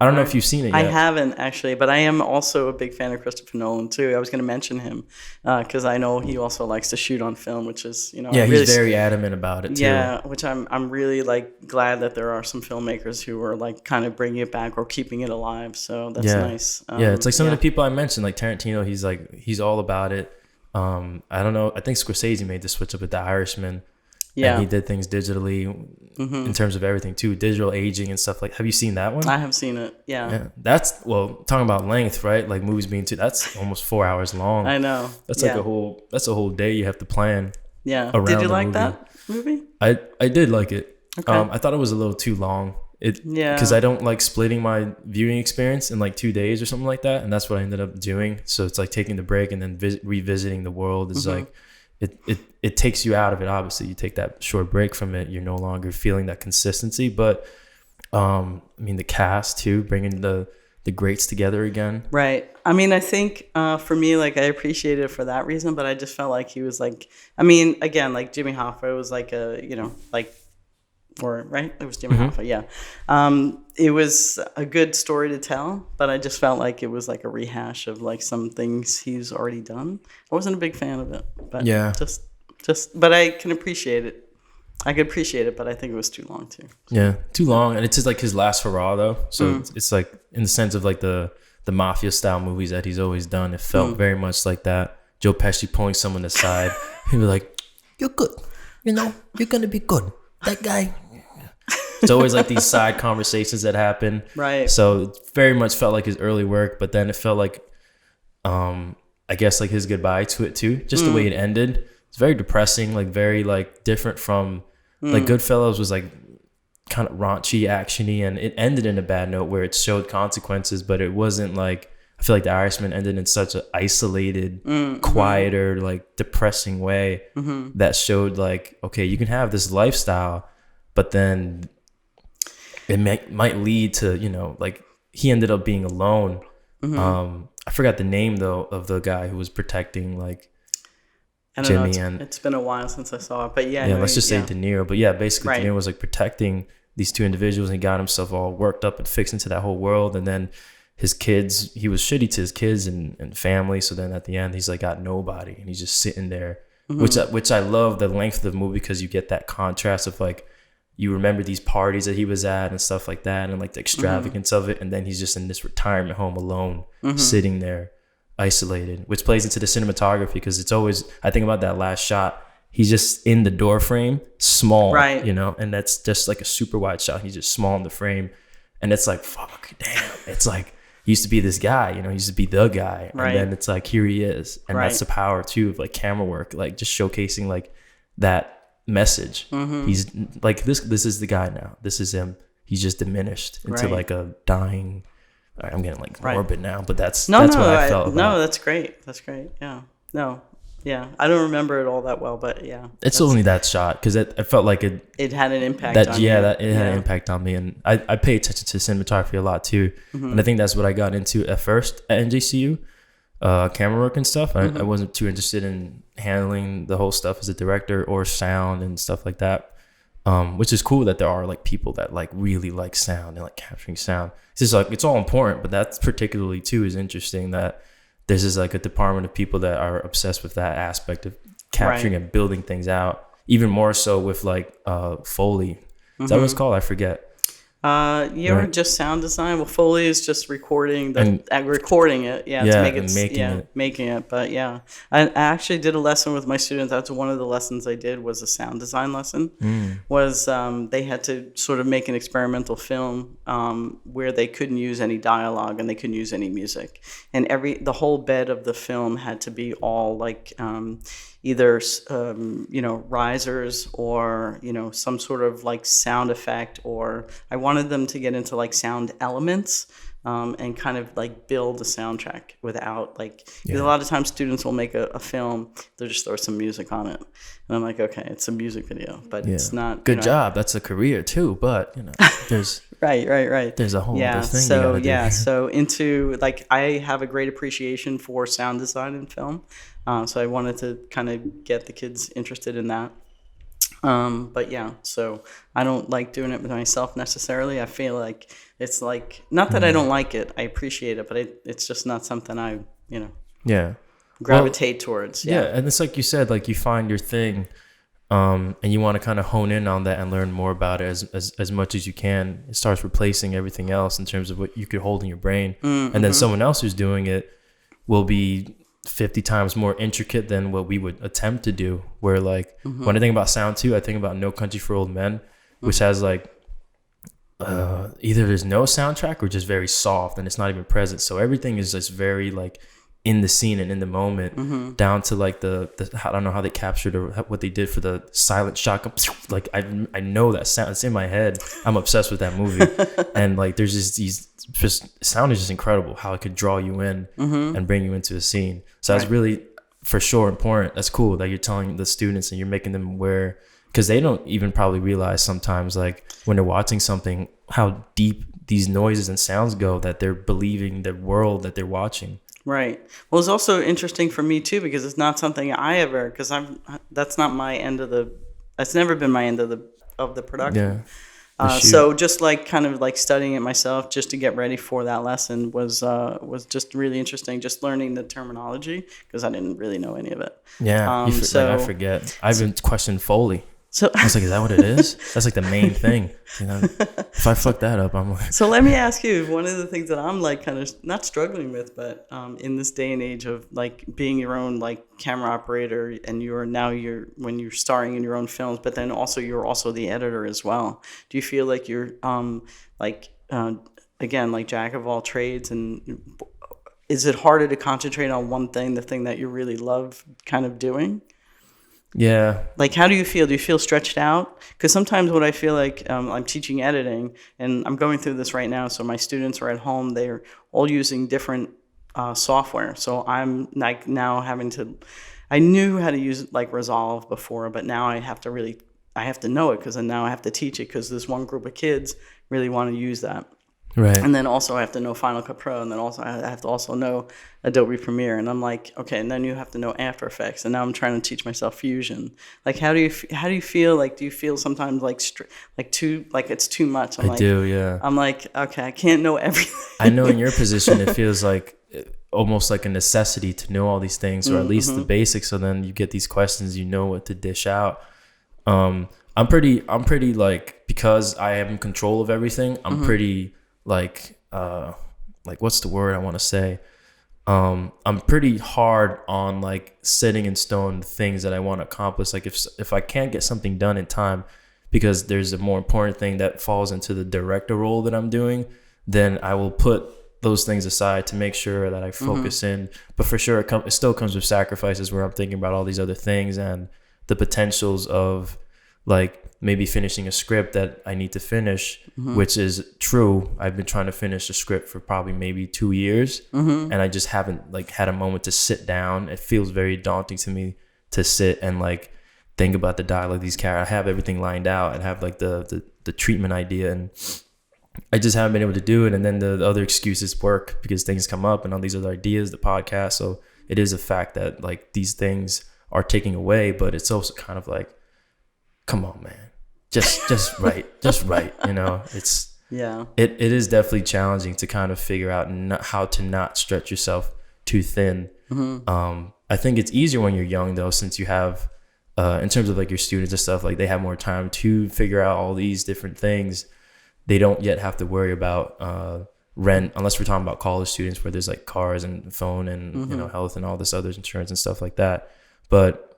I don't know if you've seen it yet. I haven't actually, but I am also a big fan of Christopher Nolan too. I was going to mention him because I know he also likes to shoot on film, which is he's very adamant about it too. Yeah, which I'm really like glad that there are some filmmakers who are like kind of bringing it back or keeping it alive. So that's nice. It's like some of the people I mentioned, like Tarantino. He's all about it. I don't know. I think Scorsese made the switch up with The Irishman. Yeah, and he did things digitally in terms of everything too, digital aging and stuff. Like, have you seen that one? I have seen it. Yeah. That's talking about length, right? Like movies being that's almost 4 hours long. I know. That's like a whole day you have to plan. Yeah. Around did you like movie. That movie? I did like it. Okay. I thought it was a little too long. Because I don't like splitting my viewing experience in like 2 days or something like that, and that's what I ended up doing. So it's like taking the break and then revisiting the world is like. It takes you out of it. Obviously, you take that short break from it, you're no longer feeling that consistency. But I mean, the cast too, bringing the the greats together again. Right. I mean, I think for me, like, I appreciate it for that reason, but I just felt like he was like, I mean, again, like Jimmy Hoffa was like a, like, or right, it was Jimmy Hoffa, yeah. It was a good story to tell, but I just felt like it was like a rehash of like some things he's already done. I wasn't a big fan of it, but Yeah. but I can appreciate it. I could appreciate it, but I think it was too long too. Yeah, too long, and it's just like his last hurrah though. So it's like in the sense of like the mafia style movies that he's always done. It felt very much like that. Joe Pesci pulling someone aside, he'd be like, "You're good, you're gonna be good." That guy. It's always like these side conversations that happen. Right. So it very much felt like his early work, but then it felt like, I guess like his goodbye to it too. Just the way it ended. It's very depressing, like very like different from like Goodfellas was like kind of raunchy, actiony, and it ended in a bad note where it showed consequences, but it wasn't like, I feel like The Irishman ended in such an isolated, quieter, like depressing way that showed like, okay, you can have this lifestyle, but then it might lead to, like he ended up being alone. I forgot the name though of the guy who was protecting like I don't Jimmy, know. and It's been a while since I saw it, but yeah. let's just say De Niro. But yeah, basically Right. De Niro was like protecting these two individuals, and he got himself all worked up and fixed into that whole world. And then his kids, he was shitty to his kids and family. So then at the end, he's like got nobody, and he's just sitting there, which I love the length of the movie because you get that contrast of like, you remember these parties that he was at and stuff like that, and like the extravagance of it, and then he's just in this retirement home alone, sitting there, isolated, which plays into the cinematography because it's always, I think about that last shot, he's just in the door frame, small, Right. And that's just like a super wide shot. He's just small in the frame, and it's like, fuck, damn. It's like, he used to be this guy, he used to be the guy, Right. and then it's like, here he is, and Right. that's the power too of like camera work, like just showcasing like that message. He's like, this is the guy now. This is him. He's just diminished into Right. like a dying. I'm getting like Right. morbid now, but that's No, what no, I felt about. no, that's great. That's great. Yeah. No. Yeah. I don't remember it all that well, but yeah. It's only that shot because it felt like It had an impact that on you. that it had an impact on me, and I pay attention to cinematography a lot too, and I think that's what I got into at first at NJCU, camera work and stuff. I wasn't too interested in handling the whole stuff as a director or sound and stuff like that, which is cool that there are like people that like really like sound and like capturing sound. It's just like, it's all important, but that's particularly too is interesting that there's just like a department of people that are obsessed with that aspect of capturing Right. and building things out, even more so with like Foley. Is that what it's called? I forget. Right. Just sound design. Well, Foley is just recording recording it. Yeah, to make it, making it. But yeah, I actually did a lesson with my students. That's one of the lessons I did was a sound design lesson. Was they had to sort of make an experimental film where they couldn't use any dialogue and they couldn't use any music, and the whole bed of the film had to be all like either risers or some sort of like sound effect, or I wanted them to get into like sound elements and kind of like build a soundtrack without like, because a lot of times students will make a film, they'll just throw some music on it, and I'm like, okay, it's a music video, but it's not good job. That's a career too, but there's right there's a whole other thing. So into like, I have a great appreciation for sound design in film, so I wanted to kind of get the kids interested in that. But yeah, so I don't like doing it with myself necessarily. I feel like it's like, not that I don't like it, I appreciate it, but it's just not something I gravitate towards. And it's like you said, like you find your thing, and you want to kind of hone in on that and learn more about it as much as you can. It starts replacing everything else in terms of what you could hold in your brain, and then someone else who's doing it will be 50 times more intricate than what we would attempt to do. Where like when I think about sound too, I think about No Country for Old Men, which has like either there's no soundtrack or just very soft and it's not even present, so everything is just very like in the scene and in the moment, down to like the I don't know how they captured or what they did for the silent shotgun. Like I know that sound, it's in my head. I'm obsessed with that movie. And like there's just sound is just incredible how it could draw you in and bring you into a scene. So that's really for sure important. That's cool that you're telling the students and you're making them aware, because they don't even probably realize sometimes like when they're watching something how deep these noises and sounds go that they're believing the world that they're watching. Right. Well, it's also interesting for me too because it's not something that's not my end of the. That's never been my end of the production. Yeah. So just like kind of like studying it myself just to get ready for that lesson was just really interesting. Just learning the terminology because I didn't really know any of it. Yeah. I forget. I've been questioning Foley. So I was like, is that what it is? That's like the main thing. You know, if I fuck that up, I'm like. So let me ask you, one of the things that I'm like kind of not struggling with, but in this day and age of like being your own like camera operator, and when you're starring in your own films, but then also you're also the editor as well. Do you feel like you're again like jack of all trades, and is it harder to concentrate on one thing, the thing that you really love kind of doing? Yeah. Like, how do you feel? Do you feel stretched out? Because sometimes what I feel like, I'm teaching editing, and I'm going through this right now. So my students are at home. They're all using different software. So I'm like now I knew how to use like Resolve before, but now I have to know it because now I have to teach it because this one group of kids really want to use that. Right. And then also I have to know Final Cut Pro, and then also I have to also know Adobe Premiere, and I'm like, okay, and then you have to know After Effects, and now I'm trying to teach myself Fusion. Like, how do you feel? Like, do you feel sometimes like it's too much? I do, yeah. I'm like, okay, I can't know everything. I know in your position it feels like almost like a necessity to know all these things, or at least the basics. So then you get these questions, you know what to dish out. I'm pretty like, because I am in control of everything. I'm pretty like what's the word I want to say? I'm pretty hard on like setting in stone the things that I want to accomplish. Like if I can't get something done in time because there's a more important thing that falls into the director role that I'm doing, then I will put those things aside to make sure that I focus in. But for sure, it still comes with sacrifices where I'm thinking about all these other things and the potentials of like maybe finishing a script that I need to finish, which is true. I've been trying to finish a script for probably maybe 2 years, and I just haven't like had a moment to sit down. It feels very daunting to me to sit and like think about the dialogue of these characters. I have everything lined out and have like the treatment idea, and I just haven't been able to do it. And then the other excuses work because things come up and all these other ideas, the podcast. So it is a fact that like these things are taking away, but it's also kind of like, come on, man, just right. You know, it is definitely challenging to kind of figure out how to not stretch yourself too thin. I think it's easier when you're young though, since you have, in terms of like your students and stuff, like they have more time to figure out all these different things. They don't yet have to worry about rent, unless we're talking about college students where there's like cars and phone and you know, health and all this other insurance and stuff like that. But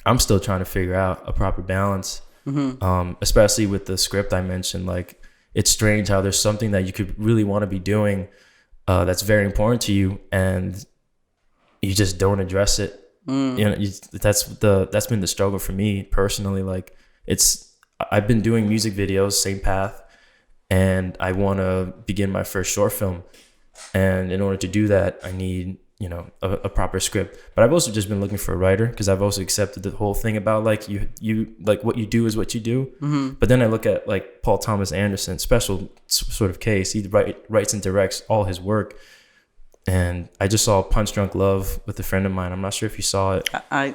I'm still trying to figure out a proper balance, especially with the script I mentioned. Like, it's strange how there's something that you could really want to be doing that's very important to you, and you just don't address it. You know, that's been the struggle for me personally. Like, I've been doing music videos, same path, and I want to begin my first short film, and in order to do that, I need, you know, a proper script. But I've also just been looking for a writer, because I've also accepted the whole thing about like you like what you do is what you do. But then I look at like Paul Thomas Anderson, special sort of case. He writes and directs all his work. And I just saw Punch Drunk Love with a friend of mine. I'm not sure if you saw it.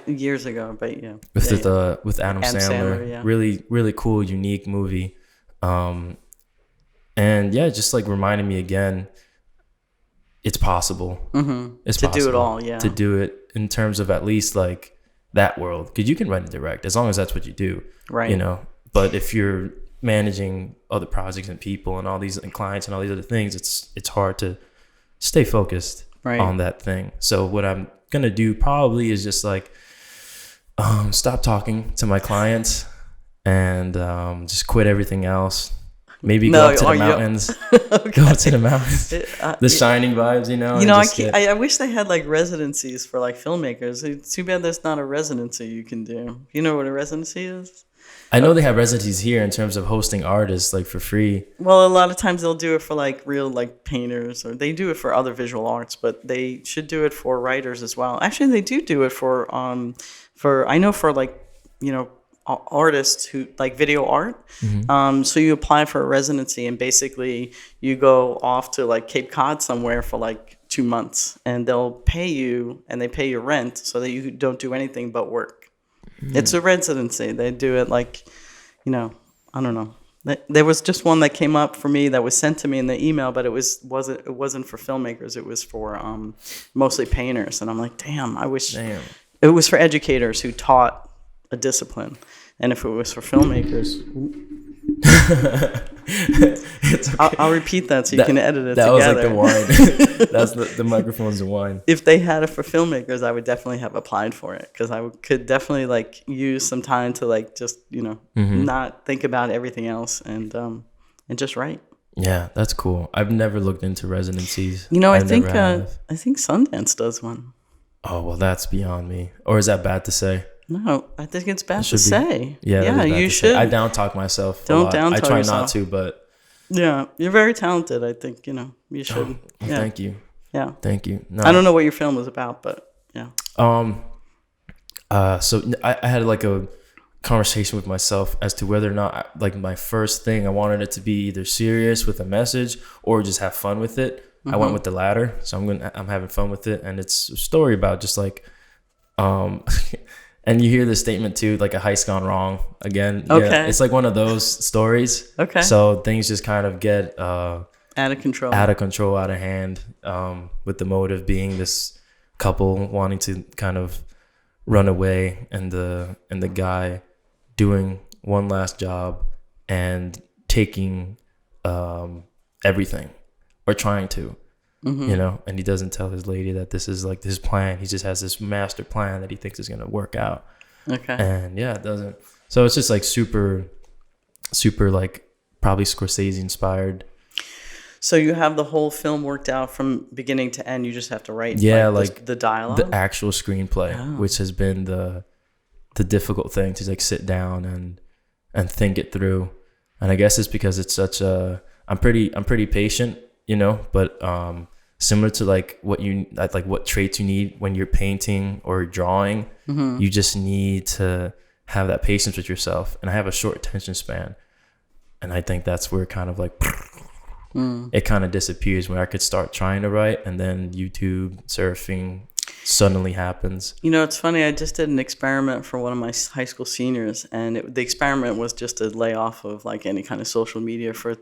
Years ago, but yeah. With Adam Sandler. Yeah. Really, really cool, unique movie. And yeah, just like reminded me again, it's possible. It's to possible do it all, yeah. To do it in terms of at least like that world, because you can write and direct as long as that's what you do, right? You know, but if you're managing other projects and people and all these and clients and all these other things, it's hard to stay focused on that thing. So what I'm gonna do probably is just like stop talking to my clients and just quit everything else. Maybe go up to the mountains. Okay. Go up to the mountains. The Shining vibes, you know. You know, I wish they had like residencies for like filmmakers. It's too bad there's not a residency you can do. You know what a residency is? I know they have residencies here in terms of hosting artists like for free. Well, a lot of times they'll do it for like real like painters, or they do it for other visual arts, but they should do it for writers as well. Actually, they do it for I know for like, you know, artists who like video art. Mm-hmm. So you apply for a residency, and basically you go off to like Cape Cod somewhere for like 2 months, and they'll pay you, and they pay your rent so that you don't do anything but work. It's a residency. They do it like, I don't know. There was just one that came up for me that was sent to me in the email, but it wasn't for filmmakers. It was for mostly painters, and I'm like, damn, I wish it was for educators who taught a discipline, and if it was for filmmakers. It's okay. I'll repeat that so you can edit it together. That was like the wine. That's the microphone's the wine. If they had it for filmmakers, I would definitely have applied for it, because I could definitely like use some time to like just not think about everything else and just write. Yeah, that's cool. I've never looked into residencies. I think Sundance does one. Oh well, that's beyond me. Or is that bad to say? No, I think it's bad to say. Yeah, you should. I down talk myself. Don't down talk I try yourself. not to, but yeah, you're very talented. I think you should. Well, thank you. Yeah, thank you. No. I don't know what your film was about, but yeah. So I had like a conversation with myself as to whether or not like my first thing I wanted it to be either serious with a message or just have fun with it. I went with the latter, so I'm having fun with it, and it's a story about just like and you hear the statement too, like a heist gone wrong again. Okay. Yeah, it's like one of those stories. Okay. So things just kind of get out of control, out of hand, with the motive being this couple wanting to kind of run away, and the guy doing one last job and taking everything, or trying to. And he doesn't tell his lady that this is like his plan. He just has this master plan that he thinks is going to work out. Okay. And yeah, it doesn't. So it's just like super, super like probably Scorsese inspired. So you have the whole film worked out from beginning to end. You just have to write like the dialogue, the actual screenplay, which has been the difficult thing to like sit down and think it through. And I guess it's because it's such a, I'm pretty patient, but similar to like what traits you need when you're painting or drawing, you just need to have that patience with yourself. And I have a short attention span, and I think that's where kind of like it kind of disappears, when I could start trying to write, and then YouTube surfing suddenly happens. It's funny. I just did an experiment for one of my high school seniors, and the experiment was just to lay off of like any kind of social media for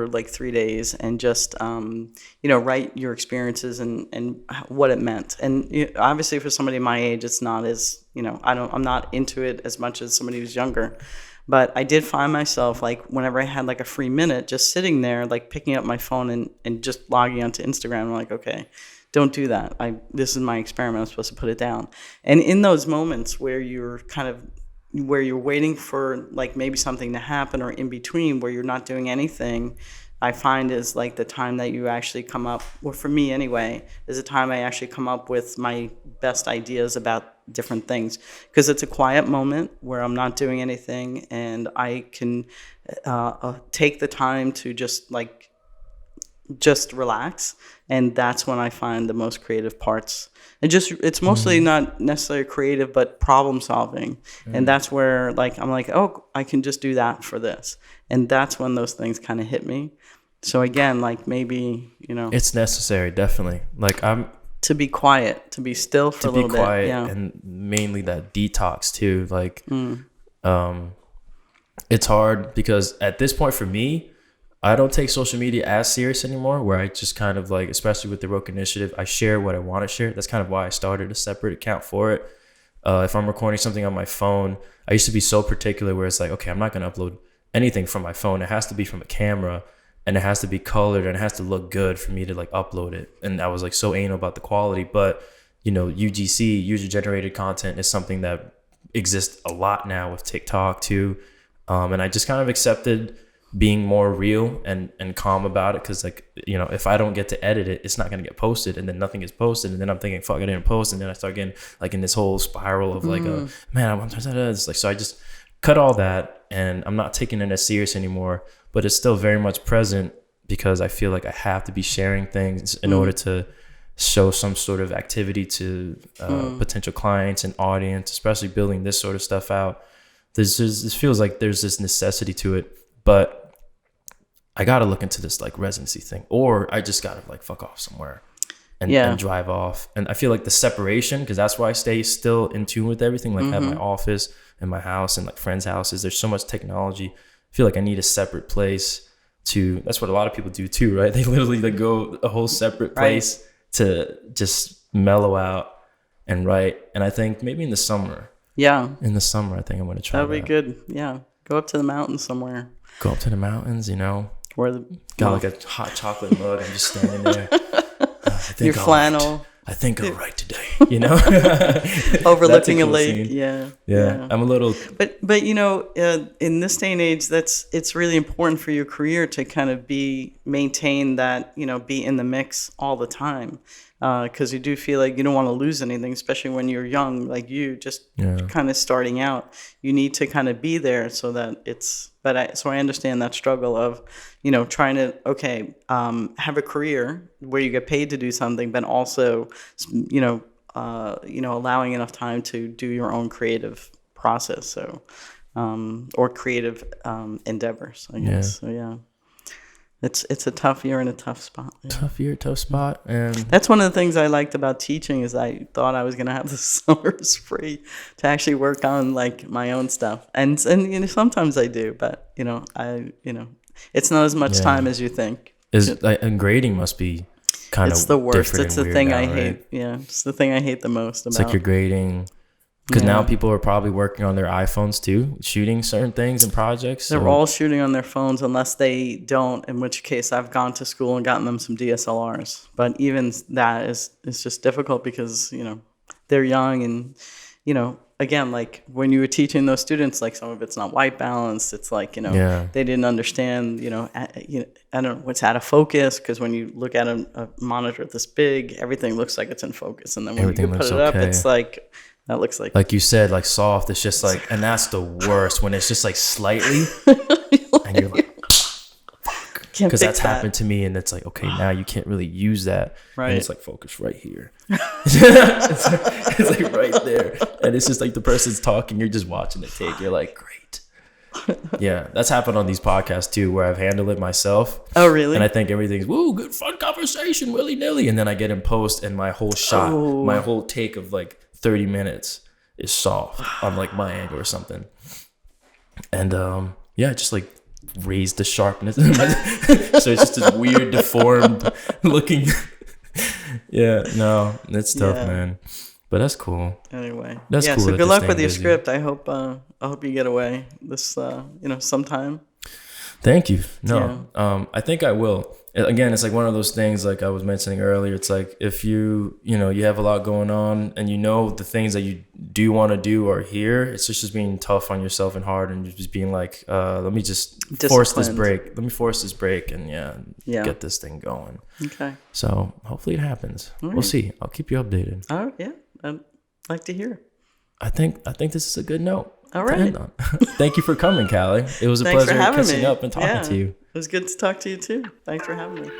like 3 days, and just write your experiences and what it meant. And obviously, for somebody my age, it's not as I'm not into it as much as somebody who's younger. But I did find myself, like, whenever I had like a free minute, just sitting there, like picking up my phone and just logging onto Instagram. I'm like, okay, don't do that. This is my experiment. I'm supposed to put it down. And in those moments where you're waiting for like maybe something to happen, or in between where you're not doing anything, I find is like the time that you actually come up, or for me anyway, is the time I actually come up with my best ideas about different things, because it's a quiet moment where I'm not doing anything, and I can take the time to just relax, and that's when I find the most creative parts. And it's mostly not necessarily creative, but problem solving, and that's where like I'm like, oh, I can just do that for this, and that's when those things kind of hit me. So again, like maybe it's necessary, definitely. Like to be quiet, to be still for a little bit, quiet, and mainly that detox too. Like it's hard because at this point for me, I don't take social media as serious anymore, where I just kind of like, especially with the ROQ initiative, I share what I want to share. That's kind of why I started a separate account for it. If I'm recording something on my phone, I used to be so particular where it's like, okay, I'm not going to upload anything from my phone. It has to be from a camera, and it has to be colored, and it has to look good for me to like upload it. And I was like so anal about the quality, but UGC, user generated content, is something that exists a lot now with TikTok too. And I just kind of accepted being more real and calm about it, because like if I don't get to edit it, it's not going to get posted, and then nothing gets posted, and then I'm thinking, fuck, I didn't post, and then I start getting like in this whole spiral of like it's like, so I just cut all that, and I'm not taking it as serious anymore, but it's still very much present, because I feel like I have to be sharing things in order to show some sort of activity to potential clients and audience, especially building this sort of stuff out. this feels like there's this necessity to it, but I gotta look into this like residency thing, or I just gotta like fuck off somewhere and drive off. And I feel like the separation, because that's why I stay still in tune with everything. Like I have my office and my house and like friends' houses. There's so much technology. I feel like I need a separate place to. That's what a lot of people do too, right? They literally like go a whole separate place to just mellow out and write. And I think maybe in the summer. Yeah. In the summer, I think I'm going to try that. That'd be good. Yeah. Go up to the mountains somewhere. Go up to the mountains, you know. Got like a hot chocolate mug. I'm just standing there. Your flannel. I think I'll write today, you know. Overlooking a lake. Yeah. I'm a little. But you know, in this day and age, it's really important for your career to kind of maintain that, you know, be in the mix all the time. Because you do feel like you don't want to lose anything, especially when you're young, like you, just kind of starting out. You need to kind of be there so that it's. So I understand that struggle of, you know, trying to have a career where you get paid to do something, but also, you know, allowing enough time to do your own creative process. So, or creative endeavors, I guess. So yeah. It's a tough year and a tough spot. Yeah. Tough year, tough spot. And that's one of the things I liked about teaching is I thought I was going to have the summers free to actually work on like my own stuff. And you know, sometimes I do, but you know, it's not as much time as you think. And grading must be kind of it's the worst. It's the thing I right? hate. Yeah. It's the thing I hate the most about. It's like you're grading. Because now people are probably working on their iPhones too, shooting certain things and projects. They're all shooting on their phones unless they don't, in which case I've gone to school and gotten them some DSLRs. But even that is just difficult because, you know, they're young and, you know, again, like when you were teaching those students, like some of it's not white balance. It's like, you know, they didn't understand, you know, I don't know what's out of focus because when you look at a monitor this big, everything looks like it's in focus. And then when you put it up, it's like... That looks like you said, like soft. It's just like, and that's the worst when it's just like slightly, and you're like, fuck, because that's happened to me, and it's like, okay, now you can't really use that, right? And it's like focus right here. it's like right there, and it's just like the person's talking, you're just watching it take. You're like, great. Yeah, that's happened on these podcasts too, where I've handled it myself. Oh, really? And I think everything's good, fun conversation, willy nilly, and then I get in post, and my whole shot, my whole take of like 30 minutes is soft on like my angle or something, and just like raise the sharpness. So it's just this weird deformed looking. It's tough, man, but that's cool. Anyway, that's cool. So good luck with your script. I hope you get away this sometime. Thank you. I think I will. Again, it's like one of those things like I was mentioning earlier. It's like if you have a lot going on and you know the things that you do want to do are here, it's just being tough on yourself and hard and just being like, let me just force this break. Let me force this break and get this thing going. Okay. So hopefully it happens. Right. We'll see. I'll keep you updated. Oh, yeah. I'd like to hear. I think this is a good note. All right. Thank you for coming, Callie. It was a pleasure catching up and talking to you. It was good to talk to you too. Thanks for having me.